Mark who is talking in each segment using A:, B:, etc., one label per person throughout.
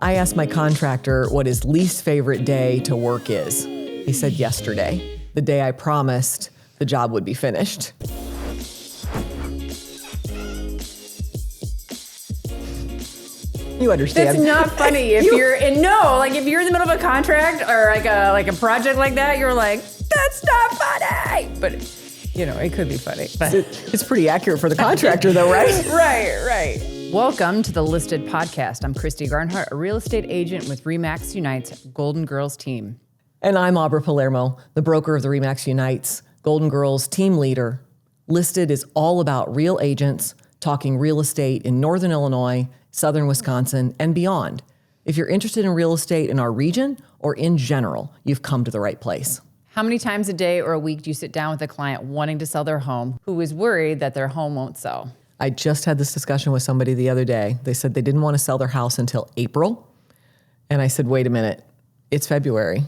A: I asked my contractor what his least favorite day to work is. He said yesterday, the day I promised the job would be finished. You understand.
B: It's not funny if you're in if you're in the middle of a contract or like a project like that, you're like, that's not funny. But it could be funny. But
A: it's pretty accurate for the contractor though, right?
B: Right. Welcome to the Listed Podcast. I'm Christy Garnhart, a real estate agent with RE/MAX Unite's Golden Girls team.
A: And I'm Aubra Palermo, the broker of the RE/MAX Unite's Golden Girls team leader. Listed is all about real agents talking real estate in Northern Illinois, Southern Wisconsin, and beyond. If you're interested in real estate in our region or in general, you've come to the right place.
B: How many times a day or a week do you sit down with a client wanting to sell their home who is worried that their home won't sell?
A: I just had this discussion with somebody the other day. They said they didn't want to sell their house until April. And I said, wait a minute, it's February.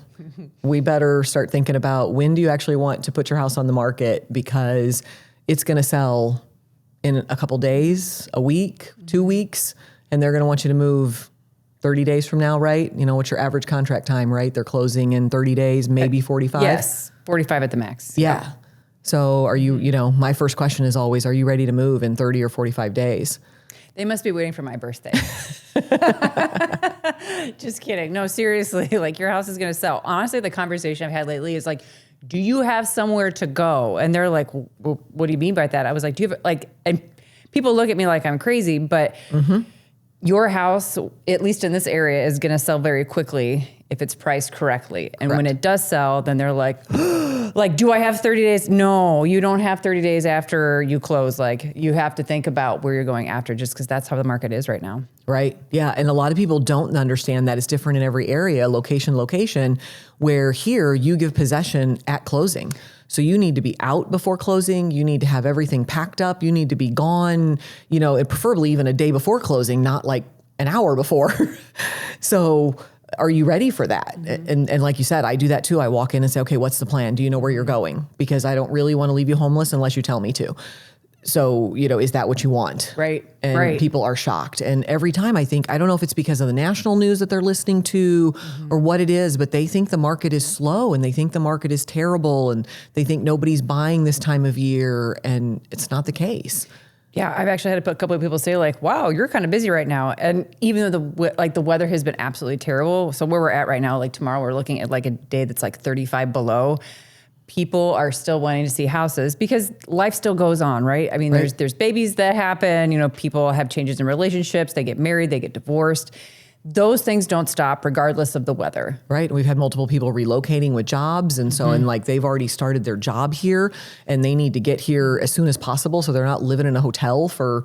A: We better start thinking about when do you actually want to put your house on the market, because it's going to sell in a couple days, a week, 2 weeks, and they're going to want you to move 30 days from now, right? What's your average contract time, right? They're closing in 30 days, maybe 45?
B: Yes, 45 at the max.
A: Yeah. So are you, my first question is always, are you ready to move in 30 or 45 days?
B: They must be waiting for my birthday. Just kidding. No, seriously, your house is going to sell. Honestly, the conversation I've had lately is do you have somewhere to go? And they're like, well, what do you mean by that? I was like, do you have, and people look at me like I'm crazy, but your house, at least in this area, is going to sell very quickly if it's priced correctly. And
A: Correct.
B: when it does sell, then they're like, do I have 30 days? No, you don't have 30 days after you close. You have to think about where you're going after, just because that's how the market is right now.
A: Right. Yeah. And a lot of people don't understand that it's different in every area, location, where here you give possession at closing. So you need to be out before closing. You need to have everything packed up. You need to be gone, and preferably even a day before closing, not like an hour before. So are you ready for that? Mm-hmm. And like you said, I do that too. I walk in and say, okay, what's the plan? Do you know where you're going? Because I don't really want to leave you homeless unless you tell me to. So, is that what you want?
B: Right.
A: And
B: right.
A: People are shocked. And every time I don't know if it's because of the national news that they're listening to or what it is, but they think the market is slow and they think the market is terrible and they think nobody's buying this time of year, and it's not the case.
B: Yeah, I've actually had a couple of people say wow, you're kind of busy right now. And even though the weather has been absolutely terrible. So where we're at right now, tomorrow we're looking at a day that's 35 below. People are still wanting to see houses because life still goes on, right? I mean,
A: right.
B: There's babies that happen, people have changes in relationships, they get married, they get divorced. Those things don't stop regardless of the weather.
A: Right. We've had multiple people relocating with jobs. And so, they've already started their job here and they need to get here as soon as possible. So they're not living in a hotel for,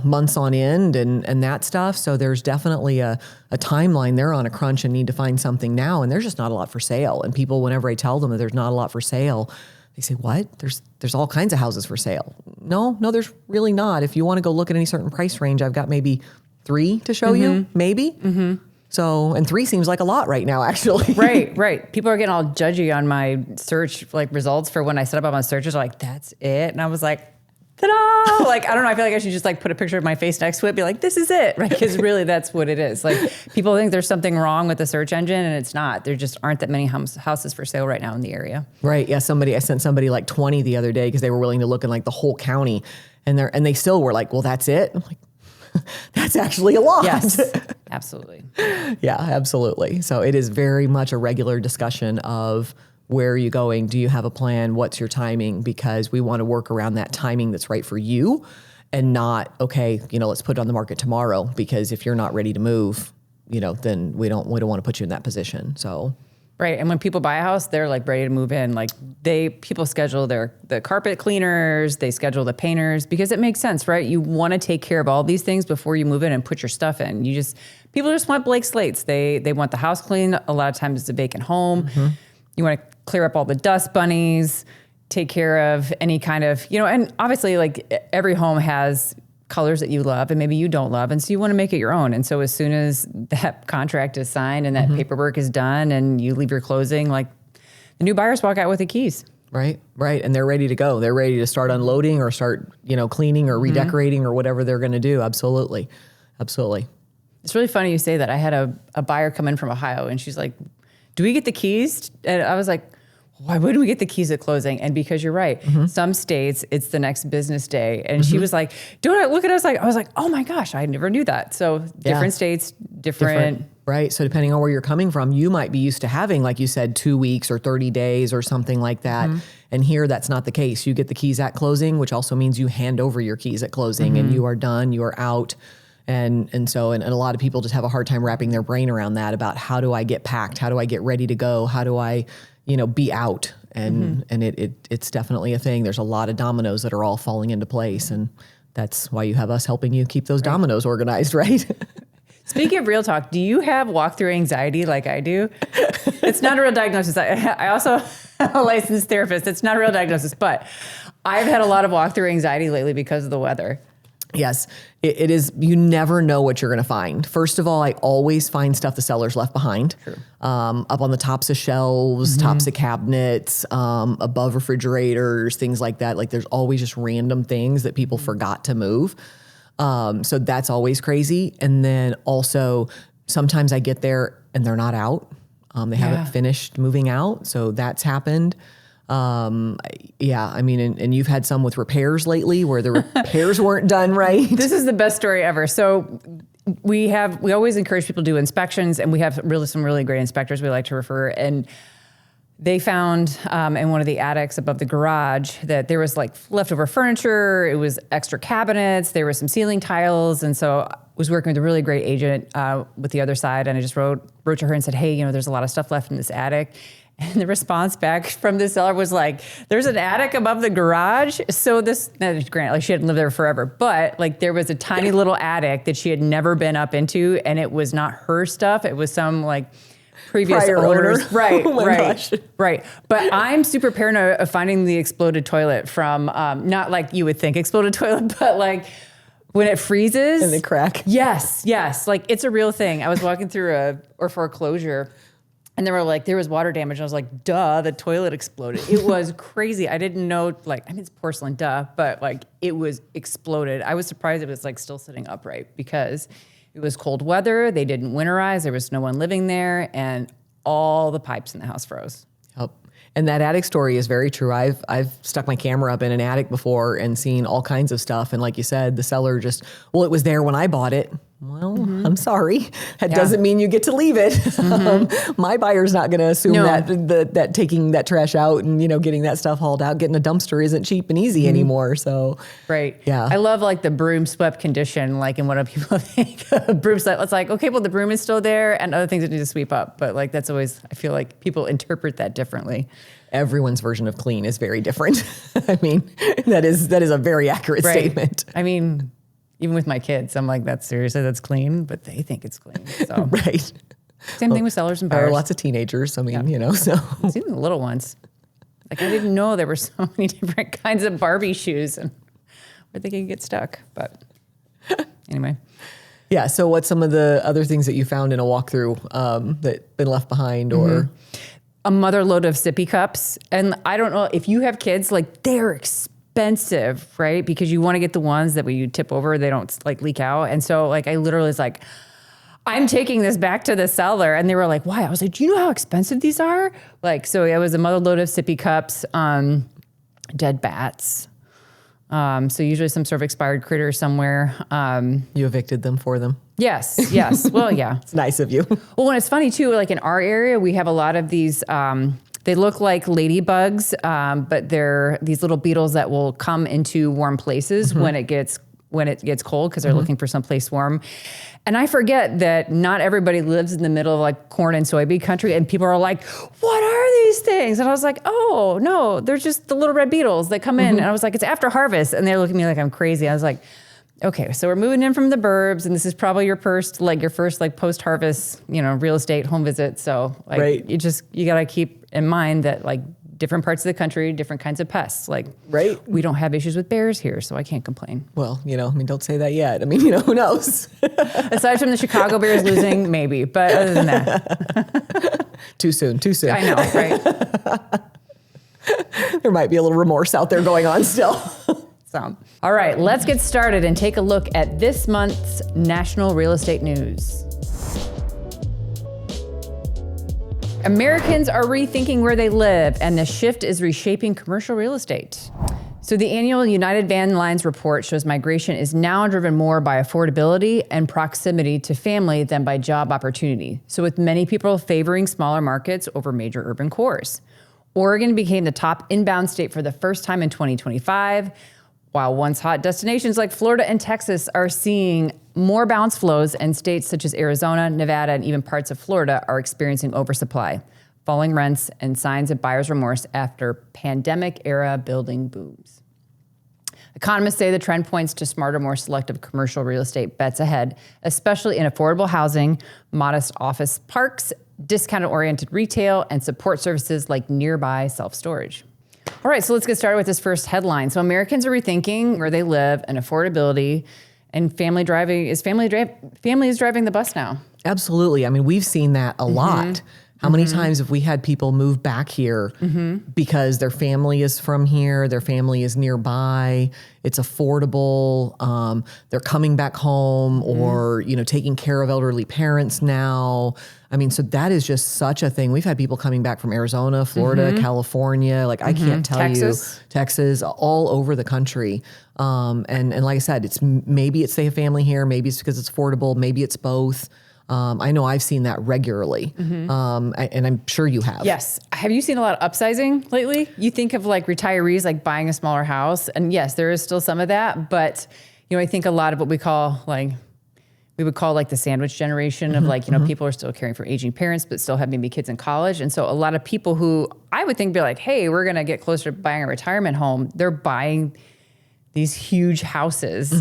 A: months on end and that stuff. So there's definitely a timeline. They're on a crunch and need to find something now. And there's just not a lot for sale. And people, whenever I tell them that there's not a lot for sale, they say, what? There's all kinds of houses for sale. No, there's really not. If you want to go look at any certain price range, I've got maybe 3 to show you, maybe. Mm-hmm. So, and 3 seems like a lot right now, actually.
B: Right. People are getting all judgy on my search results for when I set up on my searches. Like, that's it. And I was like, ta-da! I don't know. I feel like I should just put a picture of my face next to it, be like, this is it, right? Because really that's what it is. People think there's something wrong with the search engine and it's not. There just aren't that many houses for sale right now in the area.
A: Right. Yeah. I sent somebody 20 the other day because they were willing to look in the whole county, and they still were like, well, that's it. I'm like, that's actually a lot.
B: Yes, absolutely.
A: Yeah, absolutely. So it is very much a regular discussion of where are you going? Do you have a plan? What's your timing? Because we want to work around that timing that's right for you and not, okay, let's put it on the market tomorrow, because if you're not ready to move, then we don't want to put you in that position. So.
B: Right. And when people buy a house, they're ready to move in. People schedule the carpet cleaners, they schedule the painters, because it makes sense, right? You want to take care of all these things before you move in and put your stuff in. People just want blank slates. They want the house clean. A lot of times it's a vacant home. Mm-hmm. You want to clear up all the dust bunnies, take care of any kind of, and obviously every home has colors that you love and maybe you don't love. And so you want to make it your own. And so as soon as that contract is signed and that paperwork is done and you leave your closing, the new buyers walk out with the keys.
A: Right. And they're ready to go. They're ready to start unloading or start, cleaning or redecorating or whatever they're going to do. Absolutely.
B: It's really funny you say that. I had a buyer come in from Ohio and she's like, do we get the keys? And I was like, why wouldn't we get the keys at closing? And because you're right, some states, it's the next business day. And she was like, don't I look at us like, I was like, oh my gosh, I never knew that. So different states, different.
A: Right. So depending on where you're coming from, you might be used to having, like you said, 2 weeks or 30 days or something like that. And here that's not the case. You get the keys at closing, which also means you hand over your keys at closing and you are done, you are out. And so a lot of people just have a hard time wrapping their brain around that, about how do I get packed? How do I get ready to go? How do I, be out? And it's definitely a thing. There's a lot of dominoes that are all falling into place. And that's why you have us helping you keep those dominoes organized, right?
B: Speaking of real talk, do you have walkthrough anxiety like I do? It's not a real diagnosis. I also am a licensed therapist. It's not a real diagnosis, but I've had a lot of walkthrough anxiety lately because of the weather.
A: Yes, it is. You never know what you're going to find. First of all, I always find stuff the seller's left behind. True. Up on the tops of shelves, tops of cabinets, above refrigerators, things like that. Like there's always just random things that people forgot to move. So that's always crazy. And then also sometimes I get there and they're not out. They haven't finished moving out. So that's happened. I mean, and you've had some with repairs lately where the repairs weren't done right.
B: This is the best story ever. So we always encourage people to do inspections, and we have some really great inspectors we like to refer. And they found in one of the attics above the garage that there was like leftover furniture. It was extra cabinets. There were some ceiling tiles. And so I was working with a really great agent with the other side. And I just wrote to her and said, hey, there's a lot of stuff left in this attic. And the response back from the seller was like, there's an attic above the garage. So granted, like she hadn't lived there forever, but like there was a tiny little attic that she had never been up into, and it was not her stuff. It was some like previous
A: prior
B: owners.
A: owner.
B: Right,
A: Oh my gosh.
B: right. But I'm super paranoid of finding the exploded toilet from, not like you would think exploded toilet, but like when it freezes.
A: And the crack.
B: Yes. Like it's a real thing. I was walking through a foreclosure, and they were like, there was water damage. And I was like, duh, the toilet exploded. It was crazy. I didn't know, it's porcelain, duh, but like it was exploded. I was surprised it was like still sitting upright because it was cold weather. They didn't winterize. There was no one living there. And all the pipes in the house froze.
A: Yep. And that attic story is very true. I've stuck my camera up in an attic before and seen all kinds of stuff. And like you said, the seller it was there when I bought it. Well, I'm sorry. That doesn't mean you get to leave it. My buyer's not going to assume that taking that trash out and, getting that stuff hauled out, getting a dumpster isn't cheap and easy anymore. So,
B: right.
A: Yeah.
B: I love like the broom swept condition, like and what people think broom swept. It's like, okay, well, the broom is still there and other things that need to sweep up. But like, that's always, I feel like people interpret that differently.
A: Everyone's version of clean is very different. I mean, that is a very accurate statement.
B: I mean, even with my kids, I'm like, that's clean, but they think it's clean. So.
A: Right.
B: Same thing with sellers and buyers.
A: There are lots of teenagers. I mean, so.
B: It's even the little ones. Like I didn't know there were so many different kinds of Barbie shoes and where they can get stuck. But anyway.
A: Yeah. So what's some of the other things that you found in a walkthrough that been left behind or?
B: A mother load of sippy cups. And I don't know if you have kids, like they're expensive, right? Because you want to get the ones that when you tip over, they don't like leak out. And so like, I literally was like, I'm taking this back to the seller. And they were like, why? I was like, do you know how expensive these are? Like, so it was a mother load of sippy cups, dead bats. So usually some sort of expired critter somewhere.
A: You evicted them for them?
B: Yes. Well, yeah.
A: It's nice of you.
B: Well, and it's funny too, like in our area, we have a lot of these, they look like ladybugs, but they're these little beetles that will come into warm places when it gets cold because they're looking for someplace warm. And I forget that not everybody lives in the middle of like corn and soybean country, and people are like, what are these things? And I was like, oh no, they're just the little red beetles that come in. And I was like, it's after harvest. And they're looking at me like I'm crazy. I was like, okay, so we're moving in from the burbs, and this is probably your first post-harvest, real estate home visit. So like,
A: right.
B: you got to keep in mind that like different parts of the country, different kinds of pests. Like,
A: right.
B: We don't have issues with bears here, so I can't complain.
A: Well, don't say that yet. I mean, who knows?
B: Aside from the Chicago Bears losing, maybe, but other than that.
A: Too soon.
B: I know, right?
A: There might be a little remorse out there going on still.
B: So, all right, let's get started and take a look at this month's national real estate news. Americans are rethinking where they live, and the shift is reshaping commercial real estate. So the annual United Van Lines report shows migration is now driven more by affordability and proximity to family than by job opportunity. So with many people favoring smaller markets over major urban cores. Oregon became the top inbound state for the first time in 2025, while once hot destinations like Florida and Texas are seeing more bounce flows, and states such as Arizona, Nevada, and even parts of Florida are experiencing oversupply, falling rents, and signs of buyer's remorse after pandemic-era building booms. Economists say the trend points to smarter, more selective commercial real estate bets ahead, especially in affordable housing, modest office parks, discount-oriented retail, and support services like nearby self-storage. All right, so let's get started with this first headline. So Americans are rethinking where they live and affordability, and family is driving the bus now.
A: Absolutely. I mean, we've seen that a lot. How many times have we had people move back here because their family is from here, their family is nearby, it's affordable, they're coming back home or, taking care of elderly parents now. I mean, so that is just such a thing. We've had people coming back from Arizona, Florida, California, like I can't tell Texas, all over the country. And like I said, maybe they have family here, maybe it's because it's affordable, maybe it's both. I know I've seen that regularly, and I'm sure you have.
B: Yes. Have you seen a lot of upsizing lately? You think of like retirees like buying a smaller house, and yes, there is still some of that, but I think a lot of what we would call the sandwich generation of people are still caring for aging parents, but still have maybe kids in college. And so a lot of people who I would think be like, hey, we're going to get closer to buying a retirement home. They're buying these huge houses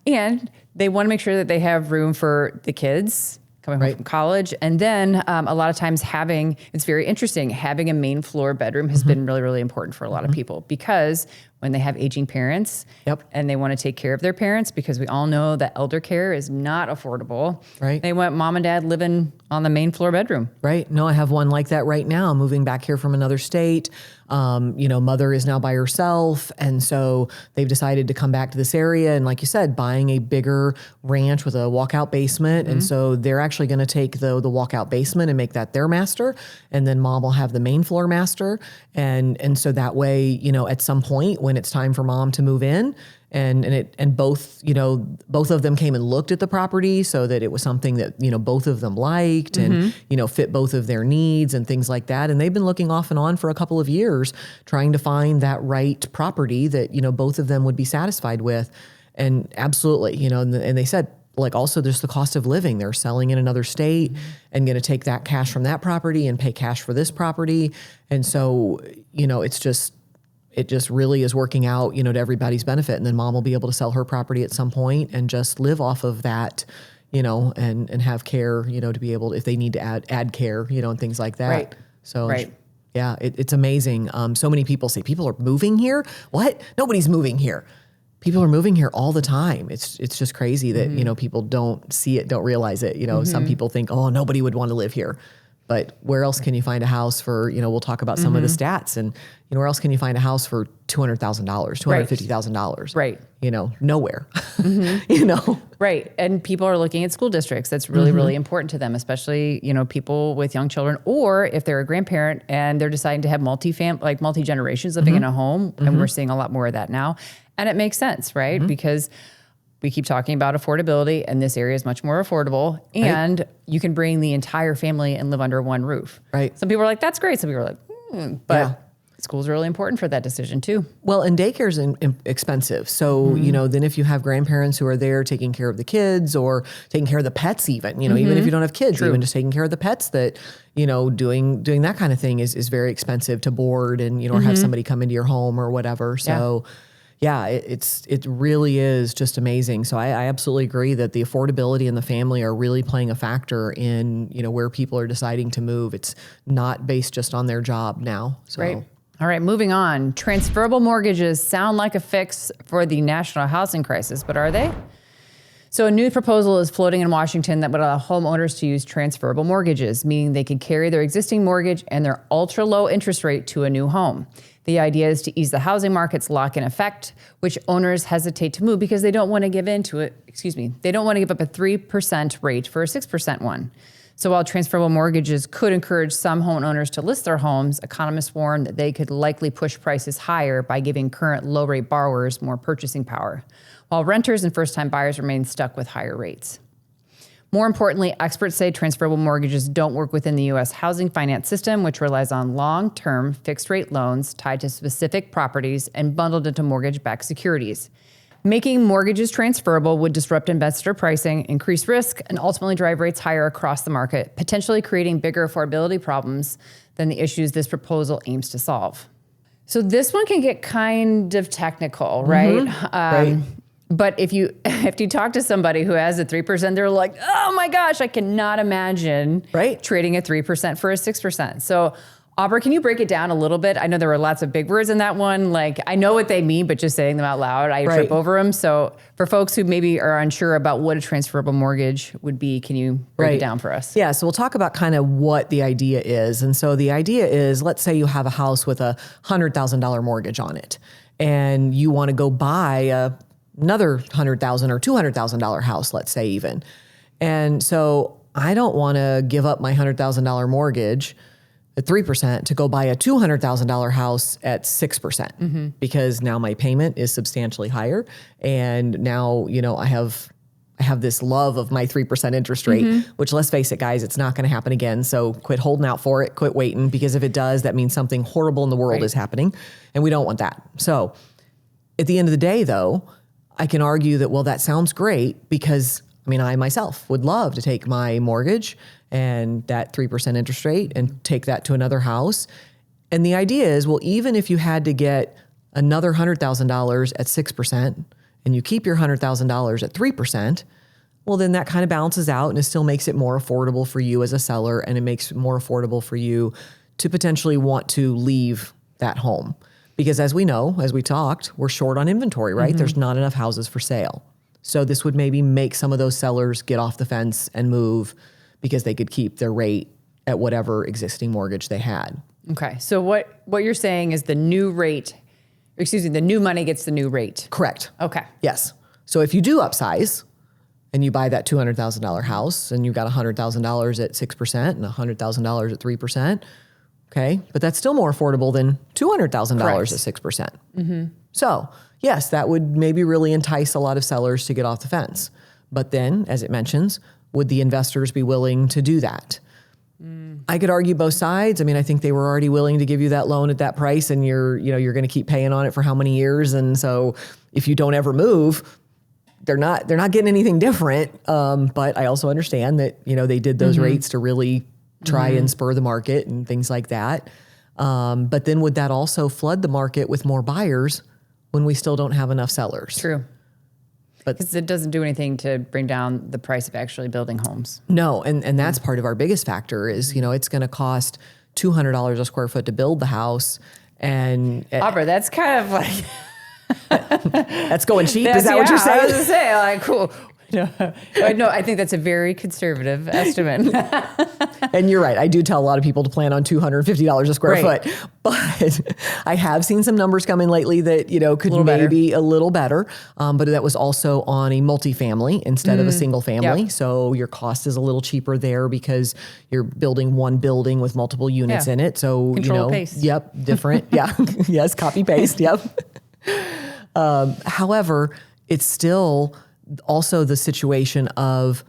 B: and they want to make sure that they have room for the kids coming home from college. And then a lot of times it's very interesting, having a main floor bedroom has been really, really important for a lot of people, because when they have aging parents and they want to take care of their parents, because we all know that elder care is not affordable.
A: Right.
B: They want mom and dad living on the main floor bedroom.
A: Right. No, I have one like that right now, moving back here from another state. Mother is now by herself. And so they've decided to come back to this area. And like you said, buying a bigger ranch with a walkout basement. And so they're actually going to take the walkout basement and make that their master. And then mom will have the main floor master. And so that way, at some point when it's time for mom to move in, and both of them came and looked at the property so that it was something that, both of them liked and, fit both of their needs and things like that. And they've been looking off and on for a couple of years trying to find that right property that, both of them would be satisfied with. And absolutely, and they said, like, also there's the cost of living. They're selling in another state and going to take that cash from that property and pay cash for this property. And so, it just really is working out, to everybody's benefit. And then mom will be able to sell her property at some point and just live off of that, and have care, to be able, if they need to add care, and things like that.
B: Right.
A: So, yeah, it's amazing. So many people say, people are moving here? What? Nobody's moving here. People are moving here all the time. It's just crazy that, people don't see it, don't realize it. Some people think, oh, nobody would want to live here. But where else can you find a house for, we'll talk about some of the stats, and, where else can you find a house for $200,000, $250,000?
B: Right.
A: Nowhere,
B: Right. And people are looking at school districts. That's really, really important to them, especially, people with young children, or if they're a grandparent and they're deciding to have multi-generations living in a home. And we're seeing a lot more of that now. And it makes sense, right? Because we keep talking about affordability, and this area is much more affordable, and you can bring the entire family and live under one roof.
A: Right.
B: Some people are like, that's great. Some people are like, but school's really important for that decision too.
A: Well, and daycare's expensive. So, then if you have grandparents who are there taking care of the kids or taking care of the pets even, even if you don't have kids, even just taking care of the pets, that, doing that kind of thing is very expensive to board and, or have somebody come into your home or whatever. So it really is just amazing. So I absolutely agree that the affordability and the family are really playing a factor in, where people are deciding to move. It's not based just on their job now. So.
B: Right. All right, moving on. Transferable mortgages sound like a fix for the national housing crisis, but are they? So a new proposal is floating in Washington that would allow homeowners to use transferable mortgages, meaning they could carry their existing mortgage and their ultra low interest rate to a new home. The idea is to ease the housing market's lock-in effect, which owners hesitate to move because they don't want to give in to it. They don't want to give up a 3% rate for a 6% one. So while transferable mortgages could encourage some homeowners to list their homes, economists warn that they could likely push prices higher by giving current low-rate borrowers more purchasing power, while renters and first-time buyers remain stuck with higher rates. More importantly, experts say transferable mortgages don't work within the U.S. housing finance system, which relies on long-term fixed-rate loans tied to specific properties and bundled into mortgage-backed securities. Making mortgages transferable would disrupt investor pricing, increase risk, and ultimately drive rates higher across the market, potentially creating bigger affordability problems than the issues this proposal aims to solve. So this one can get kind of technical, right?
A: Right.
B: But if you talk to somebody who has a 3%, they're like, oh my gosh, I cannot imagine trading a 3% for a 6%. So Aubra, can you break it down a little bit? I know there were lots of big words in that one. Like, I know what they mean, but just saying them out loud, I trip over them. So for folks who maybe are unsure about what a transferable mortgage would be, can you break it down for us?
A: Yeah, so we'll talk about kind of what the idea is. And so the idea is, let's say you have a house with a $100,000 mortgage on it, and you want to go buy another $100,000 or $200,000 house, let's say even. And so I don't want to give up my $100,000 mortgage at 3% to go buy a $200,000 house at 6% because now my payment is substantially higher. And now, I have this love of my 3% interest rate, which, let's face it, guys, it's not going to happen again. So quit holding out for it, quit waiting, because if it does, that means something horrible in the world is happening, and we don't want that. So at the end of the day, though, I can argue that, well, that sounds great because, I myself would love to take my mortgage and that 3% interest rate and take that to another house. And the idea is, well, even if you had to get another $100,000 at 6% and you keep your $100,000 at 3%, well, then that kind of balances out and it still makes it more affordable for you as a seller, and it makes it more affordable for you to potentially want to leave that home. Because as we know, as we talked, we're short on inventory, right? There's not enough houses for sale. So this would maybe make some of those sellers get off the fence and move because they could keep their rate at whatever existing mortgage they had.
B: Okay. So what you're saying is the new money gets the new rate.
A: Correct.
B: Okay.
A: Yes. So if you do upsize and you buy that $200,000 house and you got $100,000 at 6% and $100,000 at 3%, okay, but that's still more affordable than $200,000 at 6%. So yes, that would maybe really entice a lot of sellers to get off the fence. But then, as it mentions, would the investors be willing to do that? I could argue both sides. I think they were already willing to give you that loan at that price, and you're going to keep paying on it for how many years? And so if you don't ever move, they're not getting anything different. But I also understand that, they did those rates to really try and spur the market and things like that. But then would that also flood the market with more buyers when we still don't have enough sellers?
B: True. Because it doesn't do anything to bring down the price of actually building homes.
A: No, and that's part of our biggest factor is, it's going to cost $200 a square foot to build the house. And
B: Aubra, that's kind of like...
A: that's going cheap? Is that what you're saying?
B: I was going to say, like, cool. No, I think that's a very conservative estimate.
A: And you're right. I do tell a lot of people to plan on $250 a square foot. But I have seen some numbers come in lately that, could maybe a little better. But that was also on a multifamily instead of a single family. Yep. So your cost is a little cheaper there because you're building one building with multiple units in it. So,
B: control paste.
A: Yep. Different. Yeah. Yes. Copy paste. Yep. However, it's still also the situation of,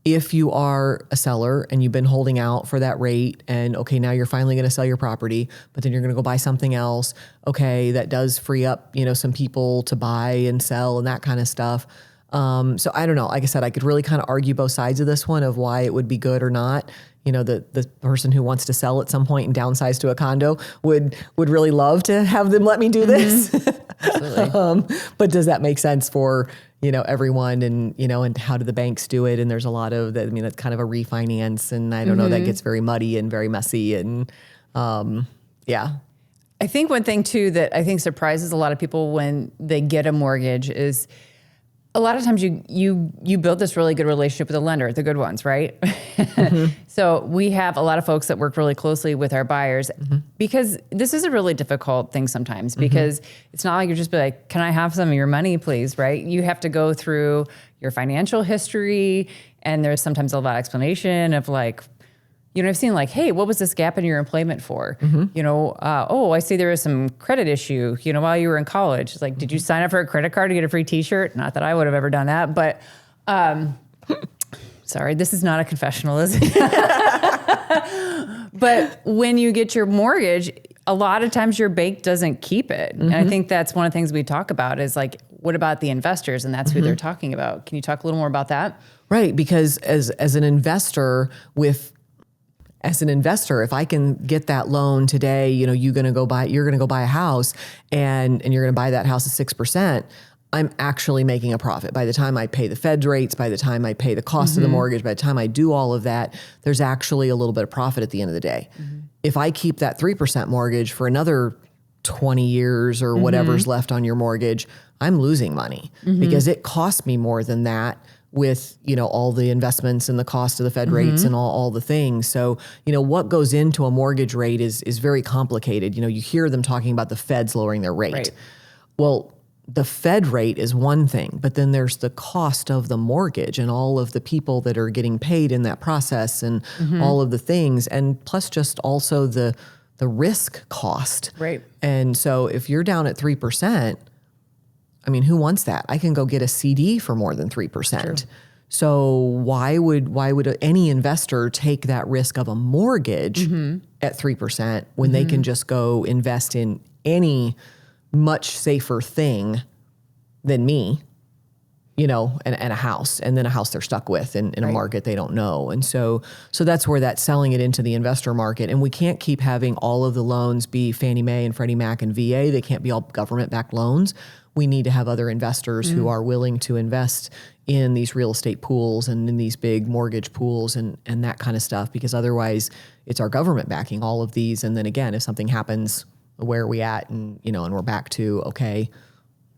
A: if you are a seller and you've been holding out for that rate and okay, now you're finally going to sell your property, but then you're going to go buy something else. Okay. That does free up, some people to buy and sell and that kind of stuff. So I don't know. Like I said, I could really kind of argue both sides of this one of why it would be good or not. The person who wants to sell at some point and downsize to a condo would really love to have them let me do this.
B: Absolutely.
A: But does that make sense for, everyone, and how do the banks do it? And there's a lot of that. That's kind of a refinance, and I don't know, that gets very muddy and very messy. And yeah.
B: I think one thing too that I think surprises a lot of people when they get a mortgage is a lot of times you build this really good relationship with a lender, the good ones, right? So we have a lot of folks that work really closely with our buyers because this is a really difficult thing sometimes because it's not like you're just be like, can I have some of your money, please, right? You have to go through your financial history, and there's sometimes a lot of explanation of like, I've seen like, hey, what was this gap in your employment for? I see there was some credit issue, while you were in college. It's like, did you sign up for a credit card to get a free t-shirt? Not that I would have ever done that, but sorry, this is not a confessional, is it? But when you get your mortgage, a lot of times your bank doesn't keep it. And I think that's one of the things we talk about is like, what about the investors? And that's who they're talking about. Can you talk a little more about that?
A: Right. Because as an investor, if I can get that loan today, you're going to go buy a house and you're going to buy that house at 6%. I'm actually making a profit. By the time I pay the Fed rates, by the time I pay the cost of the mortgage, by the time I do all of that, there's actually a little bit of profit at the end of the day. If I keep that 3% mortgage for another 20 years or whatever's left on your mortgage, I'm losing money because it costs me more than that with, all the investments and the cost of the Fed rates and all the things. So, what goes into a mortgage rate is very complicated. You hear them talking about the Feds lowering their rate.
B: Right.
A: Well, the Fed rate is one thing, but then there's the cost of the mortgage and all of the people that are getting paid in that process and all of the things. And plus just also the risk cost.
B: Right.
A: And so if you're down at 3%, I mean, who wants that? I can go get a CD for more than 3%.
B: True.
A: So why would any investor take that risk of a mortgage at 3% when they can just go invest in any much safer thing than me, and a house, and then a house they're stuck with in a market they don't know. And so that's where that's selling it into the investor market. And we can't keep having all of the loans be Fannie Mae and Freddie Mac and VA. They can't be all government-backed loans. We need to have other investors who are willing to invest in these real estate pools and in these big mortgage pools and that kind of stuff, because otherwise it's our government backing all of these. And then again, if something happens, where are we at? And, and we're back to, okay,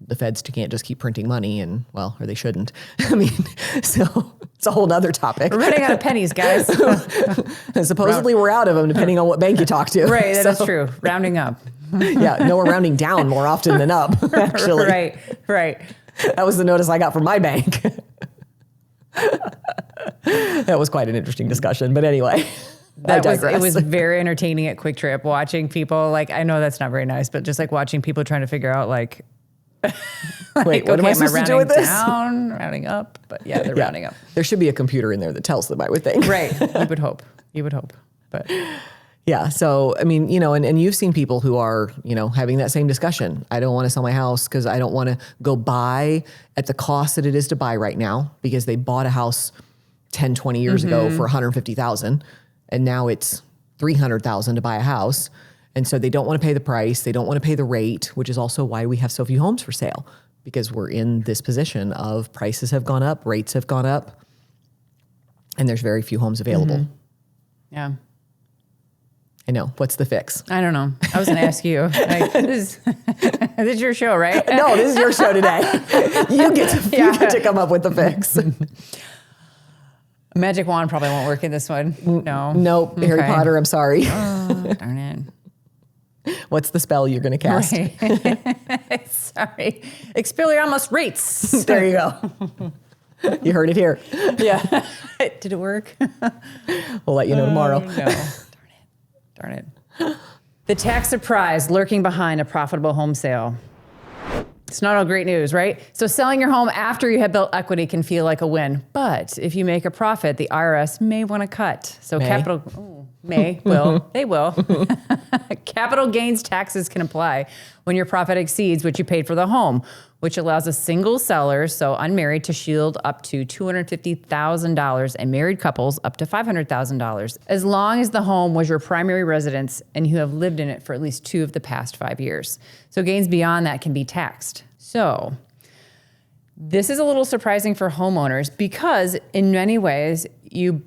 A: the Feds can't just keep printing money or they shouldn't. I mean, so it's a whole nother topic.
B: We're running out of pennies, guys.
A: And supposedly we're out of them depending on what bank you talk to.
B: Right, that is true. Rounding up.
A: Yeah, no, we're rounding down more often than up, actually.
B: Right.
A: That was the notice I got from my bank. That was quite an interesting discussion, but anyway.
B: It was very entertaining at Quick Trip watching people, like, I know that's not very nice, but just like watching people trying to figure out like,
A: wait, what am I supposed to do with this?
B: Down, rounding up, but yeah, they're rounding up.
A: There should be a computer in there that tells them, I would think.
B: Right, you would hope, but
A: yeah. So, I mean, and you've seen people who are, having that same discussion. I don't want to sell my house because I don't want to go buy at the cost that it is to buy right now because they bought a house 10, 20 years ago for $150,000. And now it's $300,000 to buy a house. And so they don't want to pay the price. They don't want to pay the rate, which is also why we have so few homes for sale, because we're in this position of prices have gone up, rates have gone up, and there's very few homes available.
B: Yeah.
A: I know. What's the fix?
B: I don't know. I was going to ask you. This is your show, right?
A: No, this is your show today. You get to come up with the fix.
B: Magic wand probably won't work in this one. No.
A: Nope. Okay. Harry Potter, I'm sorry.
B: Oh, darn it.
A: What's the spell you're going to cast?
B: Right. Sorry. Expelliarmus rates.
A: There you go. You heard it here.
B: Yeah. Did it work?
A: We'll let you know tomorrow.
B: No. Darn it. The tax surprise lurking behind a profitable home sale. It's not all great news, right? So selling your home after you have built equity can feel like a win. But if you make a profit, the IRS may want to cut. So they will. Capital gains taxes can apply when your profit exceeds what you paid for the home, which allows a single seller, so unmarried, to shield up to $250,000 and married couples up to $500,000, as long as the home was your primary residence and you have lived in it for at least 2 of the past 5 years. So gains beyond that can be taxed. So this is a little surprising for homeowners because in many ways you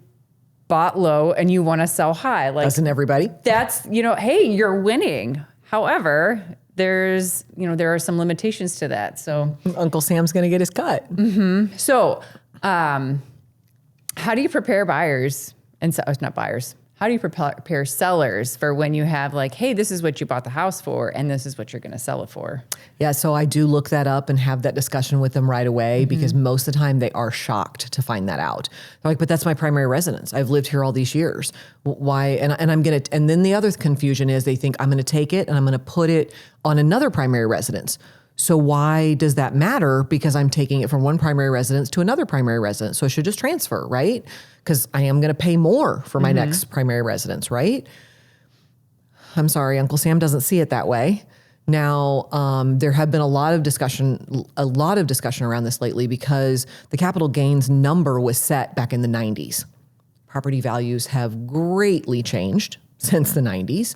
B: bought low and you want to sell high. Like,
A: doesn't everybody?
B: That's, hey, you're winning. However, there are some limitations to that. So
A: Uncle Sam's going to get his cut.
B: So how do you prepare buyers and not buyers? how do you prepare sellers for when you have like, hey, this is what you bought the house for, and this is what you're going to sell it for?
A: Yeah, so I do look that up and have that discussion with them right away because most of the time they are shocked to find that out. They're like, but that's my primary residence. I've lived here all these years. Why? And I'm going to, and then the other confusion is they think I'm going to take it and I'm going to put it on another primary residence. So why does that matter? Because I'm taking it from one primary residence to another primary residence. So I should just transfer, right? Because I am going to pay more for my next primary residence, right? I'm sorry, Uncle Sam doesn't see it that way. Now, there have been a lot of discussion around this lately because the capital gains number was set back in the 90s. Property values have greatly changed since the 90s.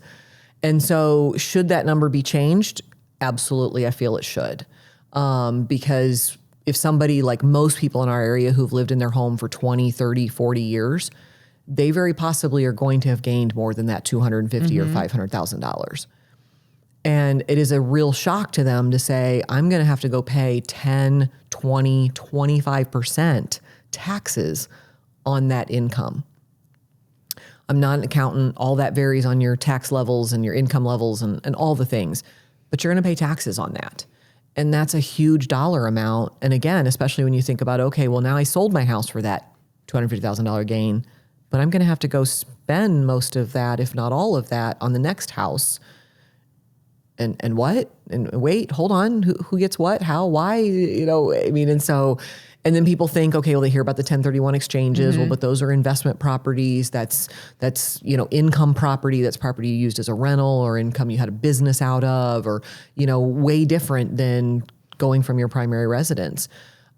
A: And so should that number be changed? Absolutely, I feel it should. Because if somebody, like most people in our area who've lived in their home for 20, 30, 40 years, they very possibly are going to have gained more than that $250,000 or $500,000. And it is a real shock to them to say, I'm going to have to go pay 10, 20, 25% taxes on that income. I'm not an accountant. All that varies on your tax levels and your income levels and all the things. But you're going to pay taxes on that. And that's a huge dollar amount. And again, especially when you think about, okay, well, now I sold my house for that $250,000 gain, but I'm going to have to go spend most of that, if not all of that, on the next house. And what? And wait, hold on. Who gets what? How? Why? And then people think, okay, well, they hear about the 1031 exchanges. Well, but those are investment properties. That's income property. That's property you used as a rental or income you had a business out of, or, way different than going from your primary residence.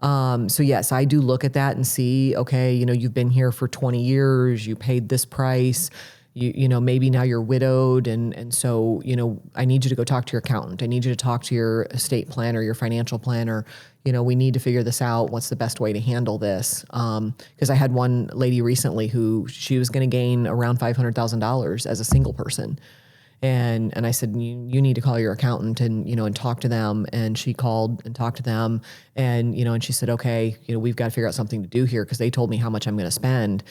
A: So yes, I do look at that and see, okay, you've been here for 20 years, you paid this price, maybe now you're widowed. And so, I need you to go talk to your accountant. I need you to talk to your estate planner, your financial planner. We need to figure this out. What's the best way to handle this? Because I had one lady recently who she was going to gain around $500,000 as a single person. And I said, you need to call your accountant and talk to them. And she called and talked to them. And, and she said, okay, we've got to figure out something to do here because they told me how much I'm going to spend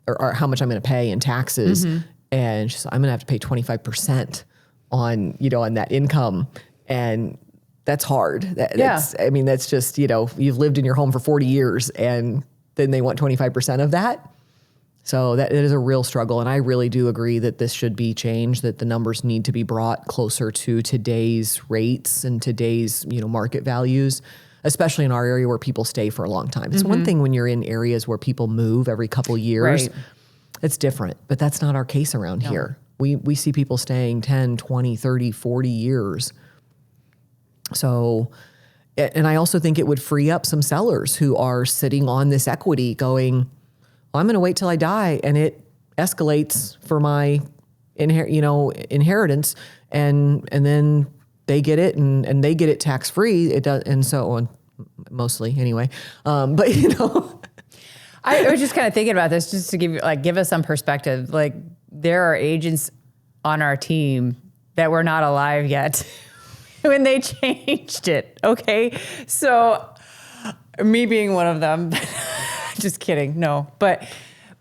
A: or how much I'm going to pay in taxes. And she said, I'm going to have to pay 25% on that income. And that's hard. That's just, you've lived in your home for 40 years and then they want 25% of that. So that it is a real struggle. And I really do agree that this should be changed, that the numbers need to be brought closer to today's rates and today's, market values, especially in our area where people stay for a long time. It's one thing when you're in areas where people move every couple years. Right. It's different, but that's not our case around here. We see people staying 10, 20, 30, 40 years. So, and I also think it would free up some sellers who are sitting on this equity going, well, I'm going to wait till I die and it escalates for my inheritance and then they get it and they get it tax free. It does, and so on, mostly anyway. But
B: I was just kind of thinking about this just to give us some perspective. Like there are agents on our team that were not alive yet when they changed it. Okay. So me being one of them, just kidding. No, but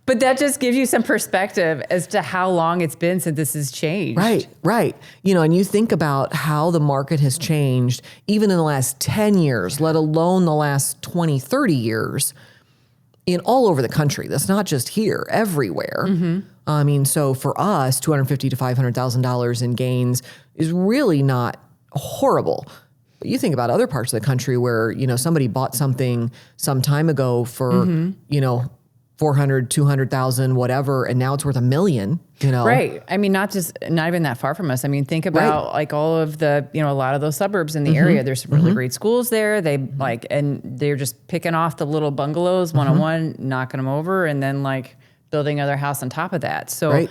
B: that just gives you some perspective as to how long it's been since this has changed.
A: Right. And you think about how the market has changed even in the last 10 years, let alone the last 20, 30 years in all over the country. That's not just here, everywhere. So for us, $250,000 to $500,000 in gains is really not horrible. But you think about other parts of the country where, somebody bought something some time ago for, 400, 200,000, whatever, and now it's worth $1 million,
B: Right. Not even that far from us. Think about like all of the, a lot of those suburbs in the area. There's really great schools there. They and they're just picking off the little bungalows one-on-one, knocking them over, and then like building another house on top of that. So,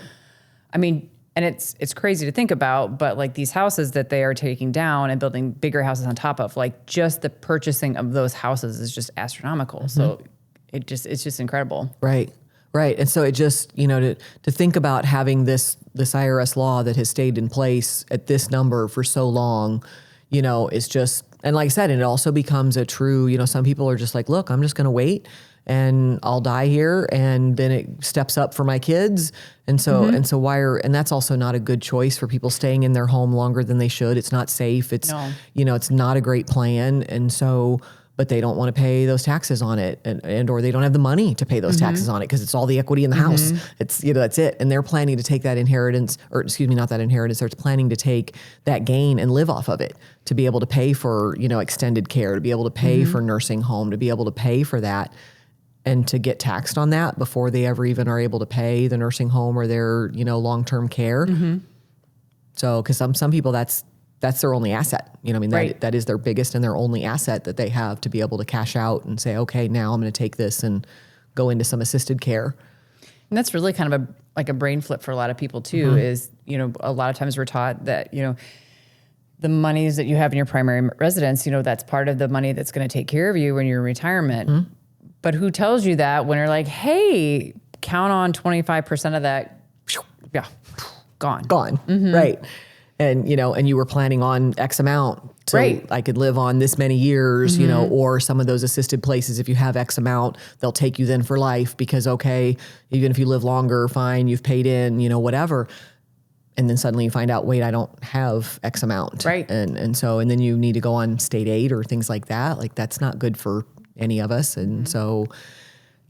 B: and it's crazy to think about, but like these houses that they are taking down and building bigger houses on top of, like just the purchasing of those houses is just astronomical. So it's just incredible.
A: Right. And so it just, to think about having this IRS law that has stayed in place at this number for so long, is just, and like I said, it also becomes a true, some people are just like, look, I'm just going to wait and I'll die here, and then it steps up for my kids. And so, and that's also not a good choice for people staying in their home longer than they should. It's not safe. It's, it's not a great plan. And so, but they don't want to pay those taxes on it, and or they don't have the money to pay those taxes on it because it's all the equity in the house. It's, that's it. And they're planning to take that inheritance, or excuse me, not that inheritance, they're planning to take that gain and live off of it to be able to pay for, extended care, to be able to pay for nursing home, to be able to pay for that, and to get taxed on that before they ever even are able to pay the nursing home or their, long-term care. So, because some people, that's their only asset. That is their biggest and their only asset that they have to be able to cash out and say, okay, now I'm going to take this and go into some assisted care.
B: And that's really kind of a brain flip for a lot of people too, is, a lot of times we're taught that, the monies that you have in your primary residence, that's part of the money that's going to take care of you when you're in retirement. But who tells you that when you're like, hey, count on 25% of that, gone.
A: Right. And, and you were planning on X amount. So I could live on this many years, or some of those assisted places, if you have X amount, they'll take you then for life because, okay, even if you live longer, fine, you've paid in, whatever. And then suddenly you find out, wait, I don't have X amount.
B: Right.
A: And then you need to go on state aid or things like that. Like that's not good for any of us. And so,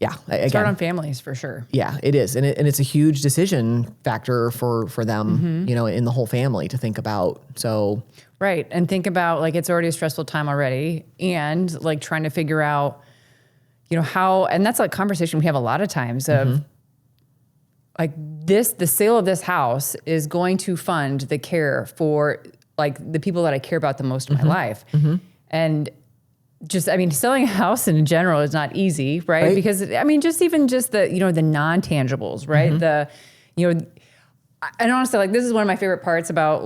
A: yeah.
B: It's hard on families for sure.
A: Yeah, it is. And it's a huge decision factor for them, in the whole family to think about. So.
B: Right. And think about it's already a stressful time already. And trying to figure out, how, and that's a conversation we have a lot of times of the sale of this house is going to fund the care for the people that I care about the most in my life. And selling a house in general is not easy, right? Because just the, the non-tangibles, right? And honestly, this is one of my favorite parts about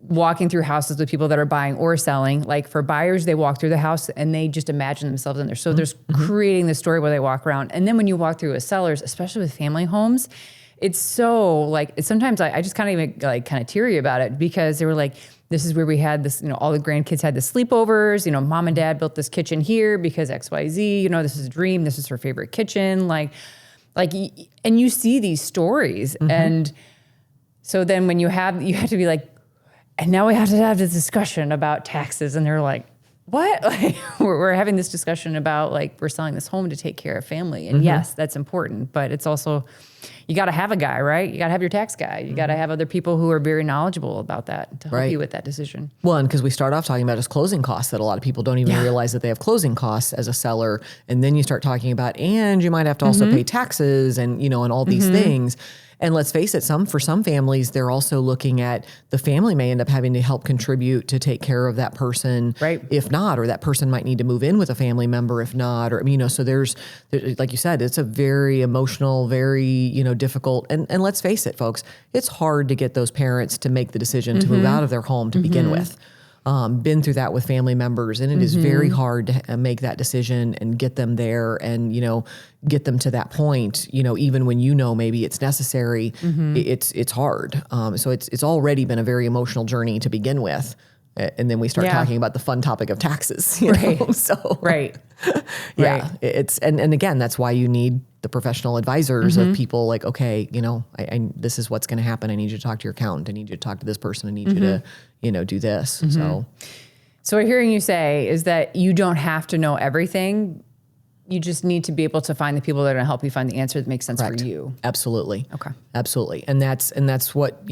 B: walking through houses with people that are buying or selling. For buyers, they walk through the house and they just imagine themselves in there. So there's creating the story where they walk around. And then when you walk through with sellers, especially with family homes, it's so sometimes I just kind of even kind of teary about it because they were this is where we had this, all the grandkids had the sleepovers, mom and dad built this kitchen here because XYZ, this is a dream. This is her favorite kitchen. And you see these stories. And so then when you have to be and now we have to have this discussion about taxes. And they're like, what? We're having this discussion about we're selling this home to take care of family. And yes, that's important, but it's also, you got to have a guy, right? You got to have your tax guy. You got to have other people who are very knowledgeable about that to help you with that decision.
A: Well, and because we start off talking about just closing costs that a lot of people don't even realize that they have closing costs as a seller. And then you start talking about, and you might have to also pay taxes and, and all these things. And let's face it, for some families, they're also looking at the family may end up having to help contribute to take care of that person.
B: Right.
A: If not, or that person might need to move in with a family member if not, or, so there's, like you said, it's a very emotional, very, difficult. And let's face it, folks, it's hard to get those parents to make the decision to move out of their home to begin with. Been through that with family members, and it is very hard to make that decision and get them there and, get them to that point, even when maybe it's necessary, it's hard. So it's already been a very emotional journey to begin with. And then we start talking about the fun topic of taxes, know? So and again, that's why you need the professional advisors of people okay, I this is what's going to happen. I need you to talk to your accountant. I need you to talk to this person. I need you to, do this. So
B: what I'm hearing you say is that you don't have to know everything. You just need to be able to find the people that are going to help you find the answer that makes sense for you.
A: Absolutely.
B: Okay.
A: Absolutely. And that's what,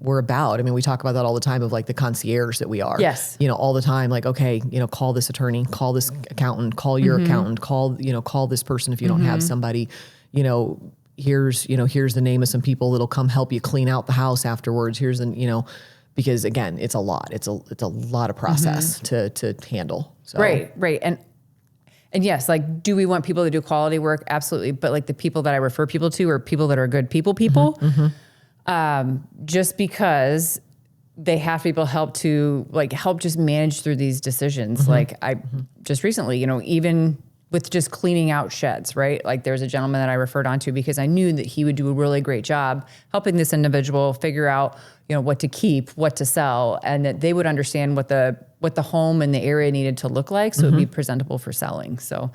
A: we're about. We talk about that all the time of the concierge that we are.
B: Yes.
A: All the time, okay, call this attorney, call this accountant, call your accountant, call this person if you don't have somebody, here's the name of some people that'll come help you clean out the house afterwards. Here's because again, it's a lot. It's a lot of process to handle. So.
B: Right. And yes, do we want people to do quality work? Absolutely. But the people that I refer people to are people that are good people. Just because they have people help to help just manage through these decisions. I just recently, even with just cleaning out sheds, right? There's a gentleman that I referred on to because I knew that he would do a really great job helping this individual figure out, what to keep, what to sell, and that they would understand what the home and the area needed to look like so it would be presentable for selling. So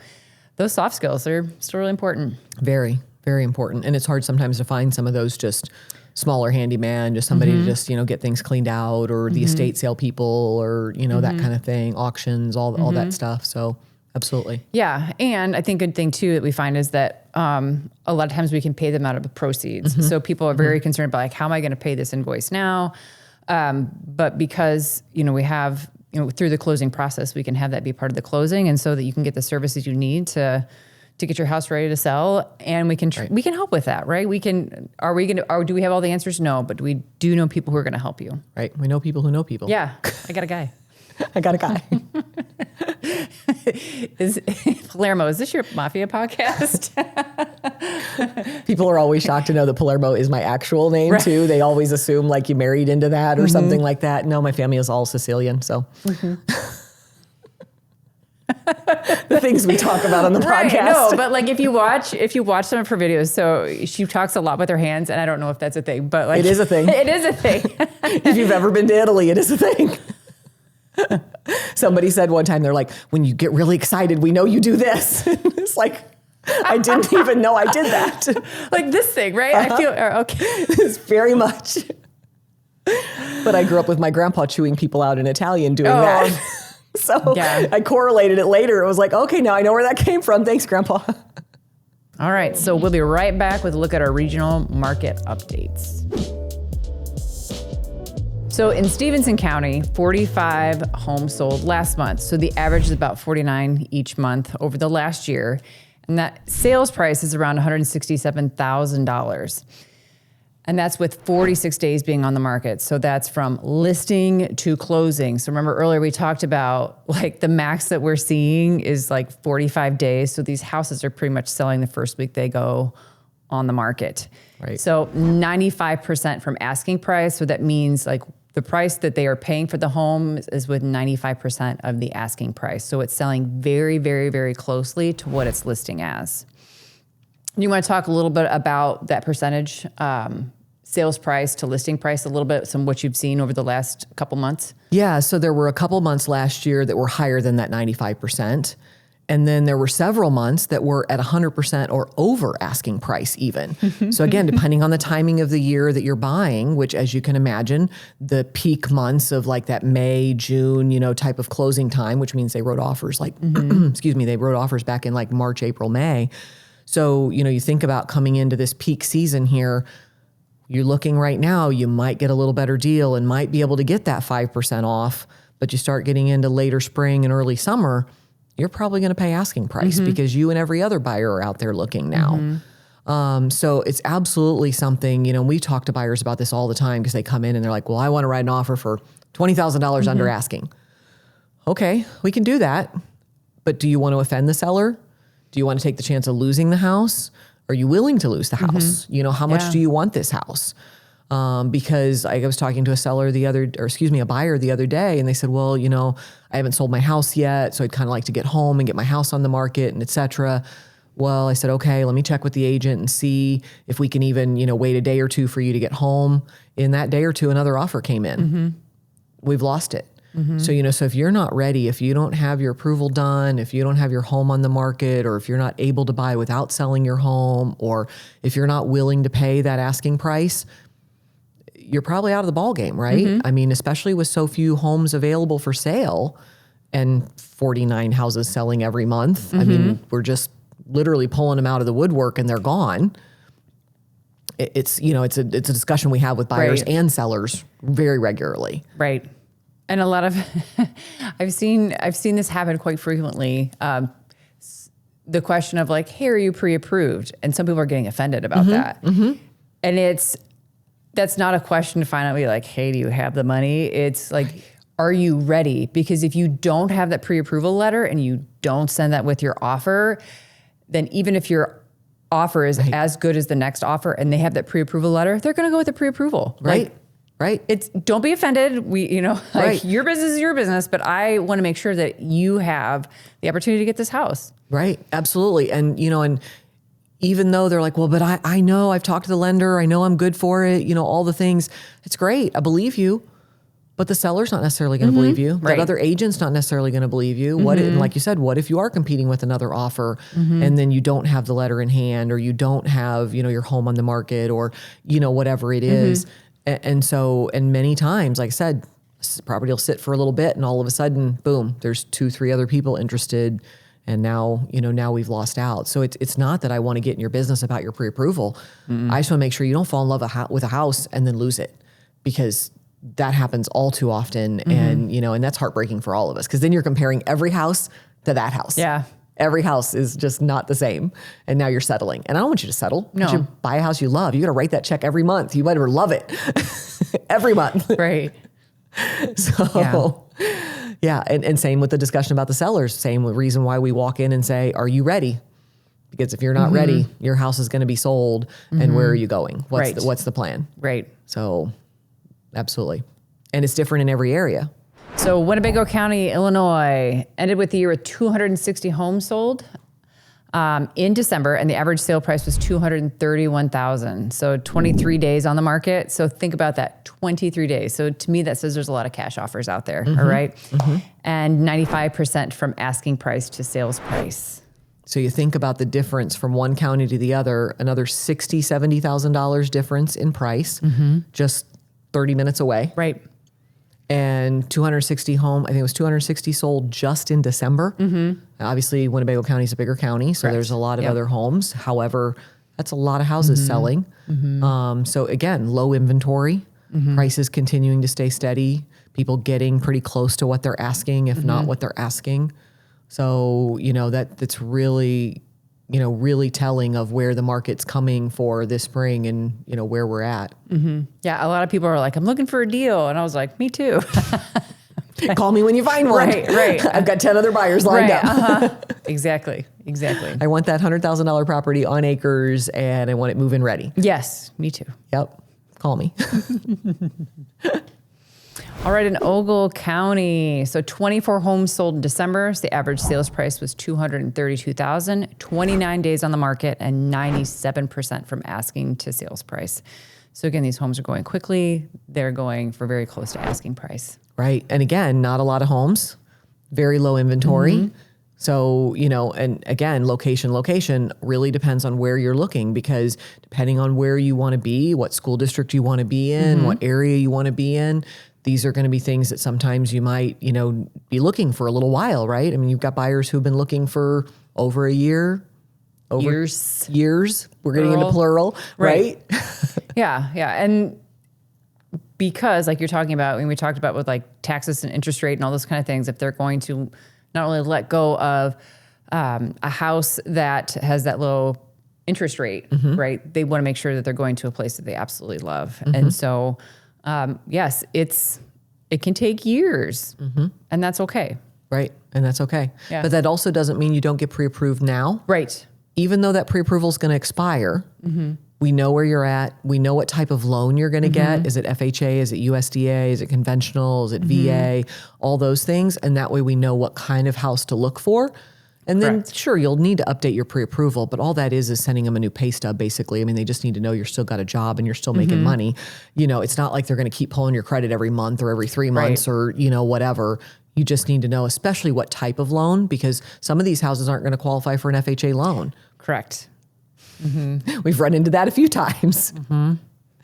B: those soft skills are still really important.
A: Very, very important. And it's hard sometimes to find some of those just smaller handyman, just somebody to just, get things cleaned out, or the estate sale people, or, that kind of thing, auctions, all that stuff. So absolutely.
B: Yeah. And I think good thing too that we find is that a lot of times we can pay them out of the proceeds. So people are very concerned about like, how am I going to pay this invoice now? But because, we have, through the closing process, we can have that be part of the closing. And so that you can get the services you need to get your house ready to sell. And we can help with that, right? Do we have all the answers? No, but we do know people who are going to help you.
A: Right. We know people who know people.
B: Yeah. I got a guy.
A: I got a guy.
B: Palermo, is this your mafia podcast?
A: People are always shocked to know that Palermo is my actual name too. They always assume like you married into that or something like that. No, my family is all Sicilian. So the things we talk about on the podcast.
B: No, but like if you watch some of her videos, so she talks a lot with her hands, and I don't know if that's a thing, but like
A: it is a thing.
B: It is a thing.
A: If you've ever been to Italy, it is a thing. Somebody said one time, they're like, when you get really excited, we know you do this. It's like, I didn't even know I did that.
B: Like this thing, right? I feel, okay.
A: It's very much. But I grew up with my grandpa chewing people out in Italian doing that. So I correlated it later. It was like, okay, now I know where that came from. Thanks, Grandpa.
B: All right. So we'll be right back with a look at our regional market updates. So in Stephenson County, 45 homes sold last month. So the average is about 49 each month over the last year. And that sales price is around $167,000. And that's with 46 days being on the market. So that's from listing to closing. So remember earlier we talked about like the max that we're seeing is like 45 days. So these houses are pretty much selling the first week they go on the market.
A: Right.
B: So 95% from asking price. So that means like the price that they are paying for the home is with 95% of the asking price. So it's selling very, very, very closely to what it's listing as. You want to talk a little bit about that percentage, sales price to listing price a little bit, some what you've seen over the last couple months?
A: Yeah, so there were a couple months last year that were higher than that 95%. And then there were several months that were at 100% or over asking price even. So again, depending on the timing of the year that you're buying, which as you can imagine, the peak months of like that May, June, type of closing time, which means they wrote offers like, they wrote offers back in like March, April, May. So, you think about coming into this peak season here, you're looking right now, you might get a little better deal and might be able to get that 5% off, but you start getting into later spring and early summer, you're probably going to pay asking price because you and every other buyer are out there looking now. So it's absolutely something, we talk to buyers about this all the time because they come in and they're like, well, I want to write an offer for $20,000 under asking. Okay, we can do that. But do you want to offend the seller? Do you want to take the chance of losing the house? Are you willing to lose the house? How much do you want this house? Because I was talking to a buyer the other day, and they said, well, I haven't sold my house yet, so I'd kind of like to get home and get my house on the market and et cetera. Well, I said, okay, let me check with the agent and see if we can even, wait a day or two for you to get home. In that day or two, another offer came in. We've lost it. So, so if you're not ready, if you don't have your approval done, if you don't have your home on the market, or if you're not able to buy without selling your home, or if you're not willing to pay that asking price, you're probably out of the ball game, right? I mean, especially with so few homes available for sale and 49 houses selling every month. I mean, we're just literally pulling them out of the woodwork and they're gone. It's a discussion we have with buyers and sellers very regularly.
B: Right. And a lot of, I've seen this happen quite frequently. The question of like, hey, are you pre-approved? And some people are getting offended about that. And that's not a question to find out, be like, hey, do you have the money? It's like, are you ready? Because if you don't have that pre-approval letter and you don't send that with your offer, then even if your offer is as good as the next offer and they have that pre-approval letter, they're going to go with the pre-approval.
A: Right.
B: Don't be offended. Your business is your business, but I want to make sure that you have the opportunity to get this house. Right.
A: Absolutely. And, and even though they're like, well, but I know I've talked to the lender. I know I'm good for it. All the things. It's great. I believe you. But the seller's not necessarily going to believe you.
B: Right.
A: That other agent's not necessarily going to believe you. What, and like you said, what if you are competing with another offer and then you don't have the letter in hand, or you don't have, your home on the market, or, whatever it is. And so, and many times, like I said, property will sit for a little bit and all of a sudden, boom, there's 2-3 other people interested. And now, now we've lost out. So it's not that I want to get in your business about your pre-approval. I just want to make sure you don't fall in love with a house and then lose it, because that happens all too often. And, and that's heartbreaking for all of us, because then you're comparing every house to that house.
B: Yeah.
A: Every house is just not the same. And now you're settling. And I don't want you to settle.
B: No.
A: You should buy a house you love. You got to write that check every month. You better love it every month.
B: Right.
A: So, yeah. And same with the discussion about the sellers. Same reason why we walk in and say, are you ready? Because if you're not ready, your house is going to be sold. And where are you going? What's the plan?
B: Right.
A: So absolutely. And it's different in every area.
B: So Winnebago County, Illinois ended with the year with 260 homes sold in December, and the average sale price was $231,000. So 23 days on the market. So think about that, 23 days. So to me, that says there's a lot of cash offers out there, all right? And 95% from asking price to sales price.
A: So you think about the difference from one county to the other, another $60,000, $70,000 difference in price, just 30 minutes away.
B: Right.
A: And 260 I think it was 260 sold just in December. Obviously, Winnebago County is a bigger county, so there's a lot of other homes. However, that's a lot of houses selling. So again, low inventory, prices continuing to stay steady, people getting pretty close to what they're asking, if not what they're asking. So, that's really, really telling of where the market's coming for this spring and, where we're at.
B: Yeah, a lot of people are like, I'm looking for a deal. And I was like, me too.
A: Call me when you find one.
B: Right.
A: I've got 10 other buyers lined up.
B: Exactly.
A: I want that $100,000 property on acres, and I want it move-in ready.
B: Yes, me too.
A: Yep. Call me.
B: All right, in Ogle County, so 24 homes sold in December. So the average sales price was $232,000, 29 days on the market, and 97% from asking to sales price. So again, these homes are going quickly. They're going for very close to asking price.
A: Right. And again, not a lot of homes, very low inventory. So, and again, location really depends on where you're looking, because depending on where you want to be, what school district you want to be in, what area you want to be in, these are going to be things that sometimes you might, be looking for a little while, right? I mean, you've got buyers who've been looking for over a year, years. We're getting into plural, right?
B: Yeah. And because like you're talking about, when we talked about with like taxes and interest rate and all those kind of things, if they're going to not only let go of a house that has that low interest rate, right? They want to make sure that they're going to a place that they absolutely love. And so, yes, it can take years, and that's okay.
A: Right. And that's okay.
B: Yeah.
A: But that also doesn't mean you don't get pre-approved now.
B: Right.
A: Even though that pre-approval is going to expire, we know where you're at. We know what type of loan you're going to get. Is it FHA? Is it USDA? Is it conventional? Is it VA? All those things. And that way we know what kind of house to look for. And then sure, you'll need to update your pre-approval, but all that is sending them a new pay stub, basically. I mean, they just need to know you're still got a job and you're still making money. It's not like they're going to keep pulling your credit every month or every 3 months or, whatever. You just need to know, especially what type of loan, because some of these houses aren't going to qualify for an FHA loan.
B: Correct.
A: We've run into that a few times.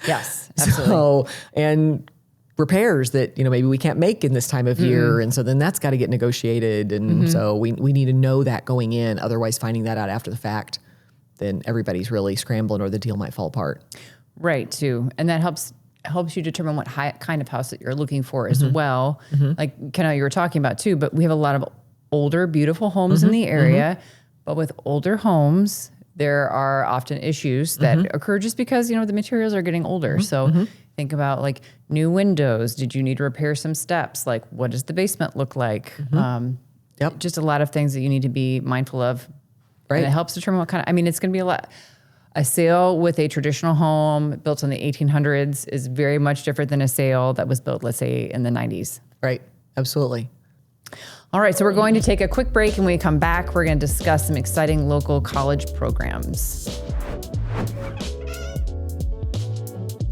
B: Yes, absolutely.
A: So, and repairs that, maybe we can't make in this time of year. And so then that's got to get negotiated. And so we need to know that going in. Otherwise, finding that out after the fact, then everybody's really scrambling or the deal might fall apart.
B: Right, too. And that helps you determine what kind of house that you're looking for as well. Like kind of you were talking about too, but we have a lot of older, beautiful homes in the area. But with older homes, there are often issues that occur just because, the materials are getting older. So think about like new windows. Did you need to repair some steps? Like what does the basement look like? Just a lot of things that you need to be mindful of. Right. And it helps determine what kind of, it's going to be a lot. A sale with a traditional home built in the 1800s is very much different than a sale that was built, let's say, in the 90s.
A: Right. Absolutely.
B: All right, so we're going to take a quick break, and when we come back, we're going to discuss some exciting local college programs.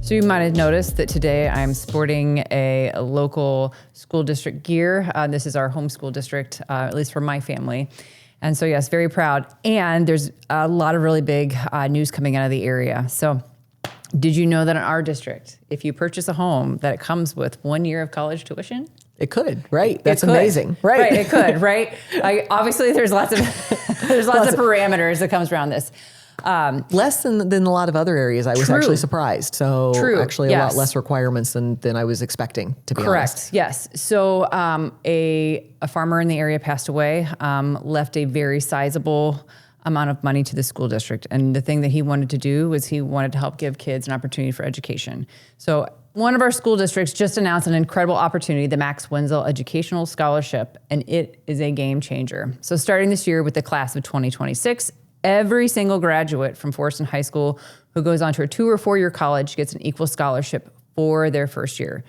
B: So So you might have noticed that today I'm sporting a local school district gear. This is our home school district, at least for my family. And so yes, very proud. And there's a lot of really big news coming out of the area. So did you know that in our district, if you purchase a home, that it comes with 1 year of college tuition?
A: It could, right? That's amazing, right?
B: Right, it could, right? Obviously, there's lots of parameters that comes around this.
A: Less than a lot of other areas. I was actually surprised. So actually a lot less requirements than I was expecting, to be honest.
B: Yes. So a farmer in the area passed away, left a very sizable amount of money to the school district. And the thing that he wanted to do was he wanted to help give kids an opportunity for education. So one of our school districts just announced an incredible opportunity, the Max Wenzel Educational Scholarship, and it is a game changer. So starting this year with the class of 2026, every single graduate from Forreston High School who goes on to a 2 or 4 year college gets an equal scholarship for their first year.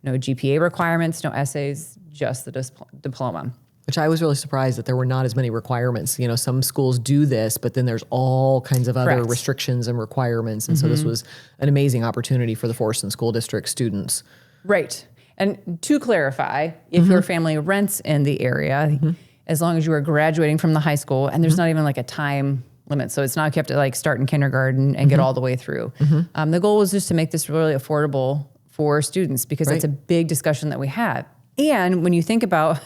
B: No GPA requirements, no essays, just the diploma.
A: Which I was really surprised that there were not as many requirements. You know, some schools do this, but then there's all kinds of other restrictions and requirements. And so this was an amazing opportunity for the Forreston School District students.
B: Right. And to clarify, if your family rents in the area, as long as you are graduating from the high school, and there's not even like a time limit. So it's not like you have to like start in kindergarten and get all the way through. The goal was just to make this really affordable for students because that's a big discussion that we have. And when you think about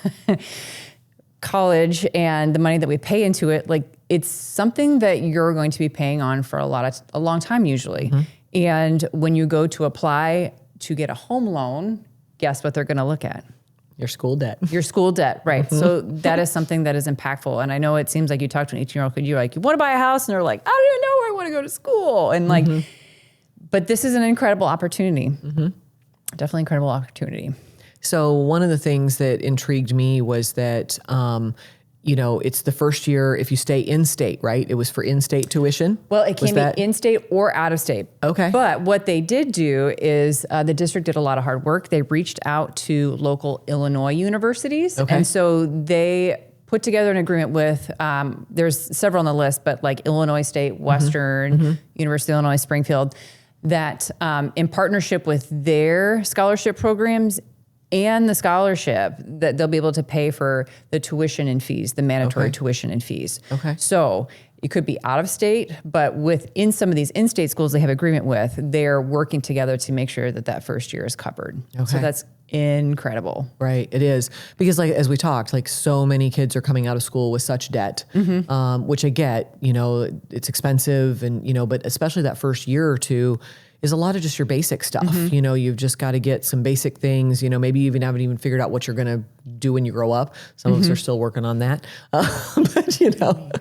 B: college and the money that we pay into it, like it's something that you're going to be paying on for a long time usually. And when you go to apply to get a home loan, guess what they're going to look at?
A: Your school debt.
B: Your school debt, right. So that is something that is impactful. And I know it seems like you talk to an 18-year-old kid, you're like, you want to buy a house? And they're like, I don't even know where I want to go to school. And like, but this is an incredible opportunity. Definitely incredible opportunity.
A: So one of the things that intrigued me was that, you know, it's the first year if you stay in-state, right? It was for in-state tuition?
B: Well, it can be in-state or out-of-state.
A: Okay.
B: But what they did do is the district did a lot of hard work. They reached out to local Illinois universities.
A: Okay.
B: And so they put together an agreement with, there's several on the list, but like Illinois State, Western, University of Illinois, Springfield, that in partnership with their scholarship programs and the scholarship, that they'll be able to pay for the tuition and fees, the mandatory tuition and fees.
A: Okay.
B: So it could be out of state, but within some of these in-state schools they have agreement with, they're working together to make sure that that first year is covered.
A: Okay.
B: So that's incredible.
A: Right, it is. Because like, as we talked, like so many kids are coming out of school with such debt, which I get, you know, it's expensive and, you know, but especially that first year or two, is a lot of just your basic stuff. You know, you've just got to get some basic things. You know, maybe you haven't even figured out what you're going to do when you grow up. Some of us are still working on that. But, you know,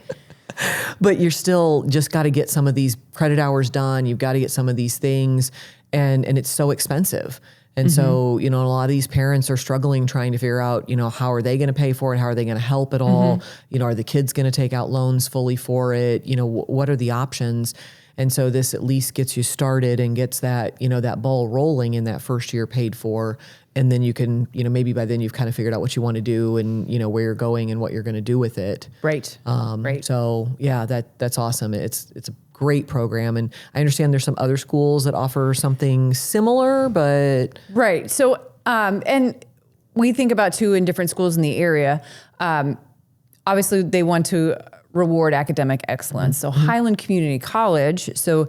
A: but you're still just got to get some of these credit hours done. You've got to get some of these things. And it's so expensive. And so, you know, a lot of these parents are struggling trying to figure out, you know, how are they going to pay for it? How are they going to help at all? You know, are the kids going to take out loans fully for it? You know, what are the options? And so this at least gets you started and gets that, you know, that ball rolling in that first year paid for. And then you can, you know, maybe by then you've kind of figured out what you want to do and, you know, where you're going and what you're going to do with it.
B: Right. Right.
A: So yeah, that's awesome. It's a great program. And I understand there's some other schools that offer something similar, but.
B: Right. So, and we think about too in different schools in the area, obviously they want to reward academic excellence. So Highland Community College. So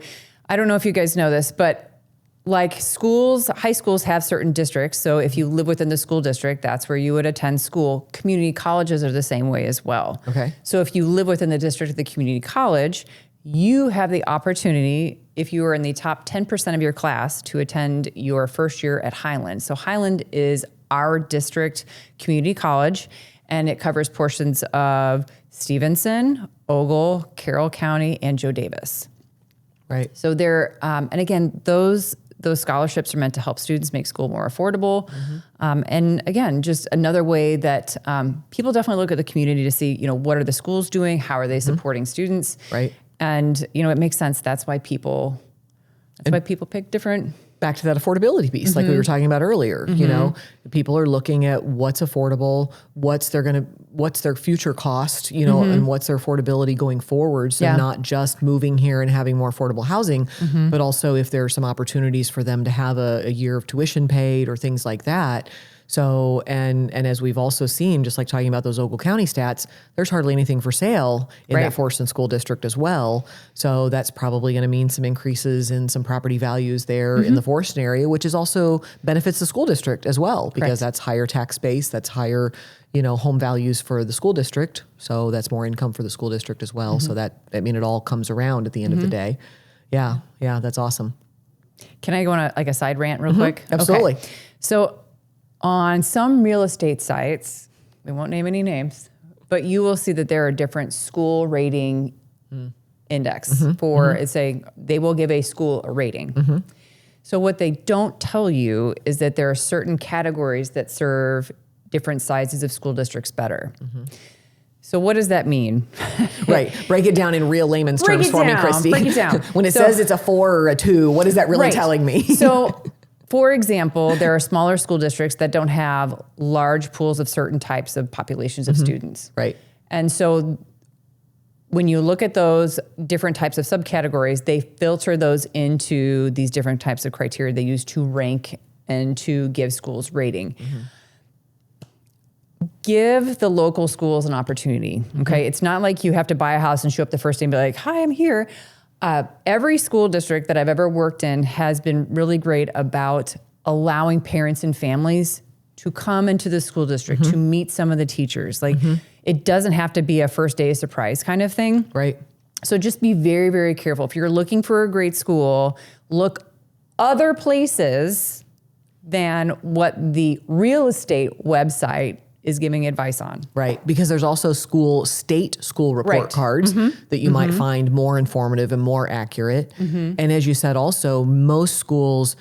B: I don't know if you guys know this, but like schools, high schools have certain districts. So if you live within the school district, that's where you would attend school. Community colleges are the same way as well.
A: Okay.
B: So if you live within the district of the community college, you have the opportunity, if you are in the top 10% of your class, to attend your first year at Highland. So Highland is our district community college, and it covers portions of Stephenson, Ogle, Carroll County, and Joe Davis.
A: Right.
B: So they're, and again, those scholarships are meant to help students make school more affordable. And again, just another way that people definitely look at the community to see, you know, what are the schools doing? How are they supporting students?
A: Right.
B: And, you know, it makes sense. That's why people pick different
A: back to that affordability piece, like we were talking about earlier. You know, people are looking at what's affordable, what's their future cost, you know, and what's their affordability going forward. So not just moving here and having more affordable housing, but also if there are some opportunities for them to have a year of tuition paid or things like that. So, and as we've also seen, just like talking about those Ogle County stats, there's hardly anything for sale in that Forreston School District as well. So that's probably going to mean some increases in some property values there in the Forreston area, which is also benefits the school district as well, because that's higher tax base, that's higher, you know, home values for the school district. So that's more income for the school district as well. So that, I mean, it all comes around at the end of the day. Yeah. Yeah. That's awesome.
B: Can I go on a side rant real quick?
A: Absolutely.
B: Okay. So on some real estate sites, we won't name any names, but you will see that there are different school rating index for it's they will give a school a rating. So what they don't tell you is that there are certain categories that serve different sizes of school districts better. So what does that mean?
A: Right. Break it down in real layman's terms for me, Christy.
B: Break it down.
A: When it says it's a 4 or a 2, what is that really telling me?
B: So for example, there are smaller school districts that don't have large pools of certain types of populations of students.
A: Right.
B: And so when you look at those different types of subcategories, they filter those into these different types of criteria they use to rank and to give schools rating. Give the local schools an opportunity, okay? It's not like you have to buy a house and show up the first day and be like, hi, I'm here. Every school district that I've ever worked in has been really great about allowing parents and families to come into the school district to meet some of the teachers. Like it doesn't have to be a first day surprise kind of thing.
A: Right.
B: So just be very, very careful. If you're looking for a great school, look other places than what the real estate website is giving advice on.
A: Right. Because there's also state school report cards that you might find more informative and more accurate. And as you said, also, all schools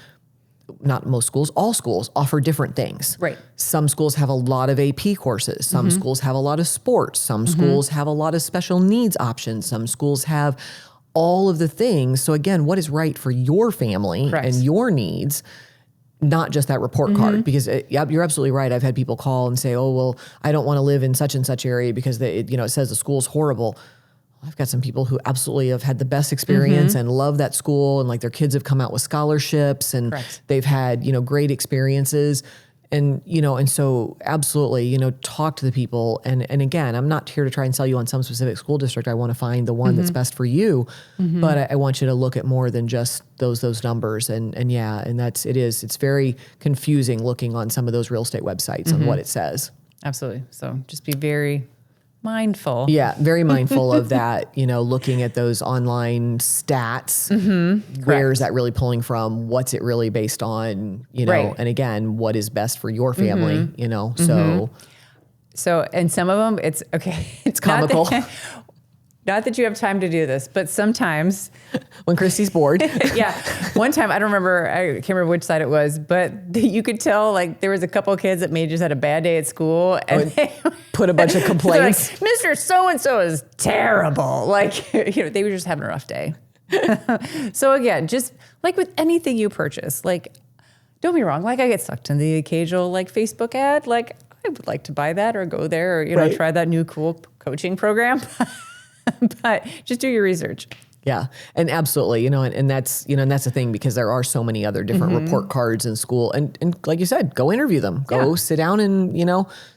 A: offer different things.
B: Right.
A: Some schools have a lot of AP courses. Some schools have a lot of sports. Some schools have a lot of special needs options. Some schools have all of the things. So again, what is right for your family and your needs? Not just that report card, because you're absolutely right. I've had people call and say, oh, well, I don't want to live in such and such area because it says the school's horrible. I've got some people who absolutely have had the best experience and love that school, and like their kids have come out with scholarships and they've had, great experiences. And, and so absolutely, talk to the people. And again, I'm not here to try and sell you on some specific school district. I want to find the one that's best for you. But I want you to look at more than just those numbers. And it's very confusing looking on some of those real estate websites on what it says.
B: Absolutely. So just be very mindful.
A: Yeah, very mindful of that, looking at those online stats. Where is that really pulling from? What's it really based on? And again, what is best for your family, So,
B: and some of them, it's okay.
A: It's comical.
B: Not that you have time to do this, but sometimes
A: when Christy's bored.
B: Yeah. One time, I can't remember which side it was, but you could tell like there was a couple of kids that maybe just had a bad day at school and they
A: put a bunch of complaints.
B: Like, Mr. So-and-so is terrible. Like, they were just having a rough day. So again, just like with anything you purchase, like, don't be wrong. Like I get sucked in the occasional like Facebook ad. Like I would like to buy that or go there or, try that new cool coaching program. But just do your research.
A: Yeah. And absolutely, and that's, and that's the thing, because there are so many other different report cards in school. And like you said, go interview them, go sit down and,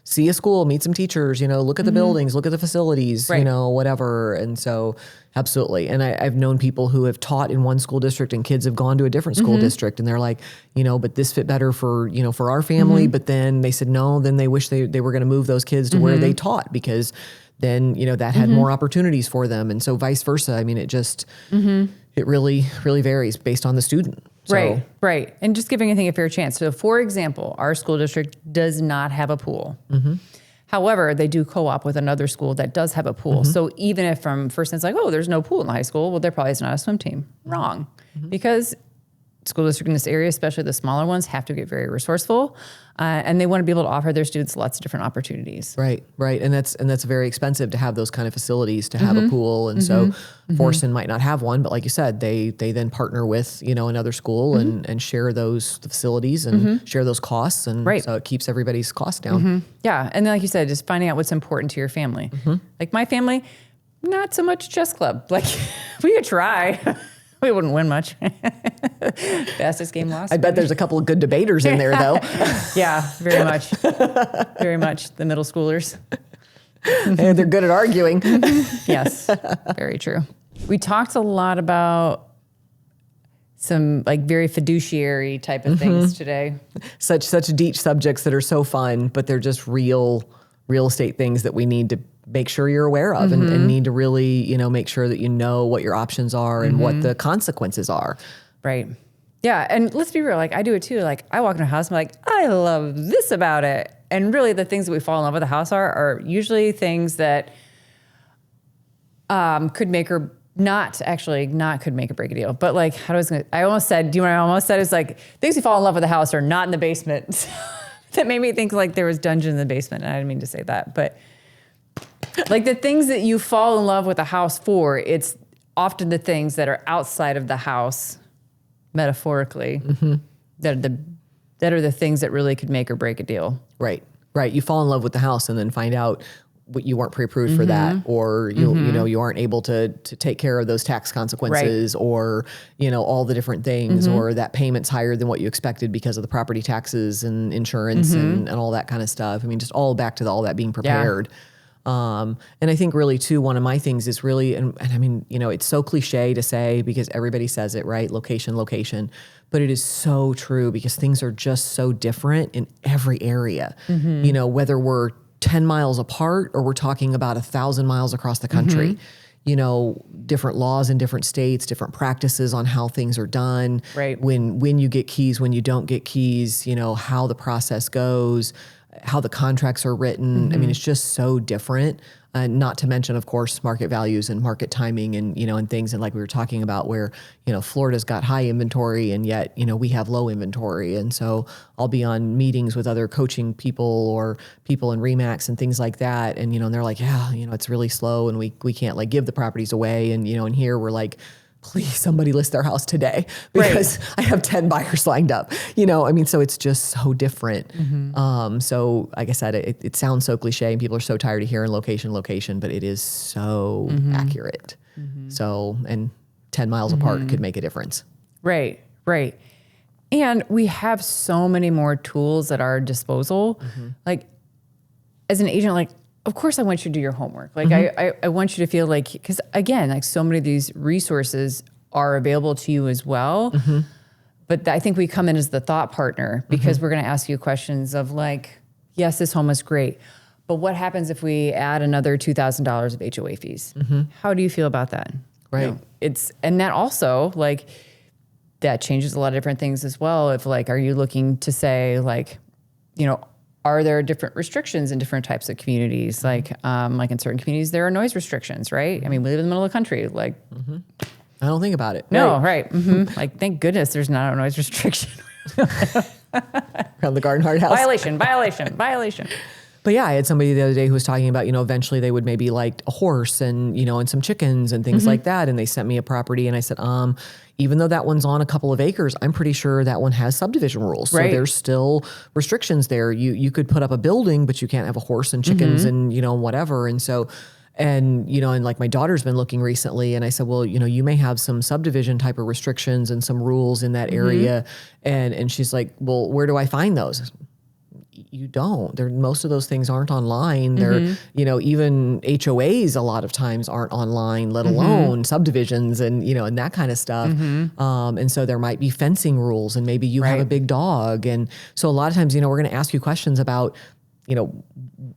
A: see a school, meet some teachers, look at the buildings, look at the facilities, whatever. And so absolutely. And I've known people who have taught in one school district and kids have gone to a different school district and they're like, but this fit better for, for our family. But then they said, no, then they wish they were going to move those kids to where they taught, because then, that had more opportunities for them. And so vice versa. I mean, it just, it really, really varies based on the student. So.
B: Right. And just giving anything a fair chance. So for example, our school district does not have a pool. However, they do co-op with another school that does have a pool. So even if from first it's like, oh, there's no pool in the high school, well, there probably is not a swim team. Wrong. Because school district in this area, especially the smaller ones, have to get very resourceful. And they want to be able to offer their students lots of different opportunities.
A: Right. And that's very expensive to have those kind of facilities, to have a pool. And so Forsen might not have one, but like you said, they then partner with, another school and share those facilities and share those costs. And so it keeps everybody's costs down.
B: Yeah. And then, like you said, just finding out what's important to your family. Like my family, not so much chess club. Like we could try. We wouldn't win much. Fastest game lost.
A: I bet there's a couple of good debaters in there, though.
B: Yeah, very much. Very much. The middle schoolers.
A: And they're good at arguing.
B: Yes, very true. We talked a lot about some like very fiduciary type of things today.
A: Such deep subjects that are so fun, but they're just real estate things that we need to make sure you're aware of and need to really, make sure that you know what your options are and what the consequences are.
B: Right. Yeah. And let's be real. Like I do it too. Like I walk in a house, I'm like, I love this about it. And really the things that we fall in love with the house are usually things that could make or not could make or break a deal. But like, I almost said, do you know what I almost said? Is like things you fall in love with the house are not in the basement. That made me think like there was dungeon in the basement. And I didn't mean to say that, but like the things that you fall in love with a house for, it's often the things that are outside of the house, metaphorically, that are the things that really could make or break a deal.
A: Right. You fall in love with the house and then find out what you weren't pre-approved for that, or you aren't able to take care of those tax consequences, or all the different things, or that payment's higher than what you expected because of the property taxes and insurance and all that kind of stuff. I mean, just all back to all that being prepared. Yeah. And I think really too, one of my things is really, and I mean, it's so cliche to say because everybody says it, right? Location, but it is so true because things are just so different in every area, whether we're 10 miles apart or we're talking about 1,000 miles across the country, different laws in different states, different practices on how things are done,
B: right?
A: When you get keys, when you don't get keys, how the process goes, how the contracts are written. I mean, it's just so different. Not to mention, of course, market values and market timing and, and things. And like we were talking about where, Florida's got high inventory and yet, we have low inventory. And so I'll be on meetings with other coaching people or people in RE/MAX and things like that. And, and they're like, yeah, it's really slow and we can't like give the properties away. And, and here we're like, please somebody list their house today because I have 10 buyers lined up, so it's just so different. So like I said, it sounds so cliche and people are so tired of hearing location, but it is so accurate. So, and 10 miles apart could make a difference.
B: Right. And we have so many more tools at our disposal. Like as an agent, like, of course I want you to do your homework. Like I want you to feel like, because again, like so many of these resources are available to you as well. But I think we come in as the thought partner because we're going to ask you questions of like, yes, this home is great, but what happens if we add another $2,000 of HOA fees? How do you feel about that?
A: Right.
B: And that also like, that changes a lot of different things as well. If like, are you looking to say like, are there different restrictions in different types of communities? Like in certain communities, there are noise restrictions, right? I mean, we live in the middle of the country. Like,
A: I don't think about it.
B: No, right. Like, thank goodness there's not a noise restriction.
A: Around the Garnhart house.
B: Violation.
A: But yeah, I had somebody the other day who was talking about, eventually they would maybe like a horse and, and some chickens and things like that. And they sent me a property and I said, even though that one's on a couple of acres, I'm pretty sure that one has subdivision rules. So there's still restrictions there. You could put up a building, but you can't have a horse and chickens and, whatever. And so, and like my daughter's been looking recently and I said, well, you may have some subdivision type of restrictions and some rules in that area. And she's like, well, where do I find those? You don't. Most of those things aren't online. They're, even HOAs a lot of times aren't online, let alone subdivisions and, and that kind of stuff. And so there might be fencing rules and maybe you have a big dog. And so a lot of times, we're going to ask you questions about,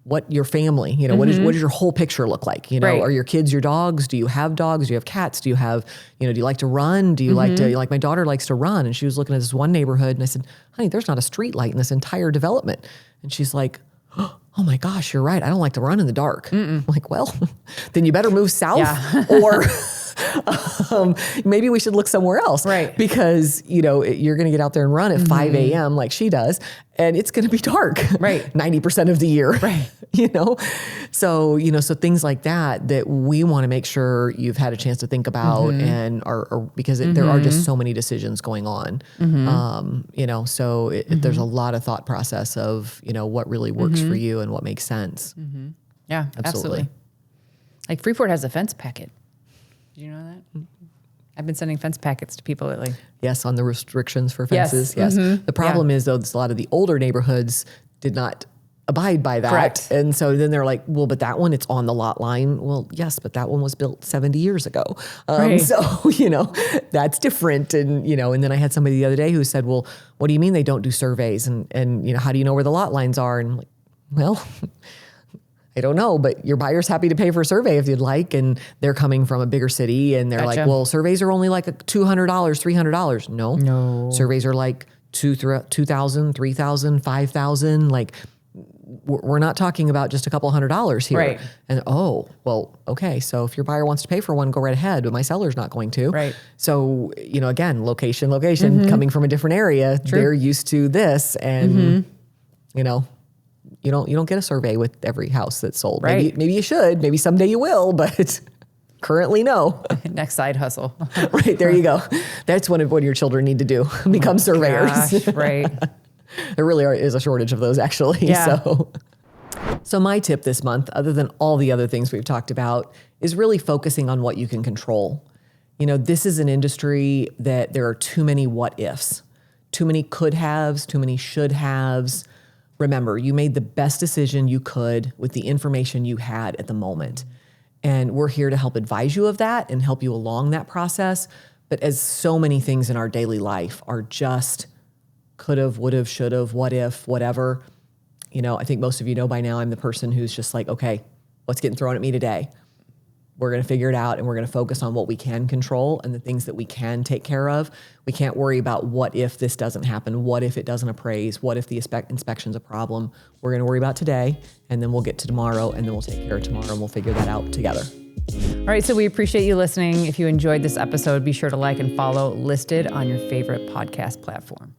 A: what your family, what does your whole picture look like? Are your kids your dogs? Do you have dogs? Do you have cats? Do you have, do you like to run? Do you like to, like my daughter likes to run and she was looking at this one neighborhood and I said, honey, there's not a street light in this entire development. And she's like, oh my gosh, you're right. I don't like to run in the dark. I'm like, well, then you better move south or maybe we should look somewhere else.
B: Right.
A: Because, you're going to get out there and run at 5 a.m. like she does, and it's going to be dark.
B: Right.
A: 90% of the year.
B: Right.
A: So, so things like that we want to make sure you've had a chance to think about and are because there are just so many decisions going on. So there's a lot of thought process of, what really works for you and what makes sense.
B: Yeah, absolutely. Like Freeport has a fence packet. Did you know that? I've been sending fence packets to people lately.
A: Yes, on the restrictions for fences. Yes. The problem is, though, a lot of the older neighborhoods did not abide by that.
B: Correct.
A: And so then they're like, well, but that one, it's on the lot line. Well, yes, but that one was built 70 years ago.
B: Right.
A: So, that's different. And, and then I had somebody the other day who said, well, what do you mean they don't do surveys? And how do you know where the lot lines are? And I'm like, well, I don't know, but your buyer's happy to pay for a survey if you'd like. And they're coming from a bigger city and they're like, well, surveys are only like $200, $300. No. Surveys are like $2,000, $3,000, $5,000. Like, we're not talking about just a couple $100s here.
B: Right.
A: And okay. So if your buyer wants to pay for one, go right ahead, but my seller's not going to.
B: Right.
A: So, again, location, coming from a different area, they're used to this. And, you don't get a survey with every house that's sold.
B: Right.
A: Maybe you should, maybe someday you will, but currently no.
B: Next side hustle.
A: Right. There you go. That's what your children need to do. Become surveyors.
B: Gosh, right.
A: There really is a shortage of those, actually.
B: Yeah.
A: So my tip this month, other than all the other things we've talked about, is really focusing on what you can control. This is an industry that there are too many what ifs, too many could haves, too many should haves. Remember, you made the best decision you could with the information you had at the moment. And we're here to help advise you of that and help you along that process. But as so many things in our daily life are just could've, would've, should've, what if, whatever. I think most of you know by now I'm the person who's just like, okay, what's getting thrown at me today? We're going to figure it out and we're going to focus on what we can control and the things that we can take care of. We can't worry about what if this doesn't happen, what if it doesn't appraise, what if the inspection's a problem. We're going to worry about today and then we'll get to tomorrow and then we'll take care of tomorrow and we'll figure that out together.
B: All right, so we appreciate you listening. If you enjoyed this episode, be sure to like and follow Listed on your favorite podcast platform.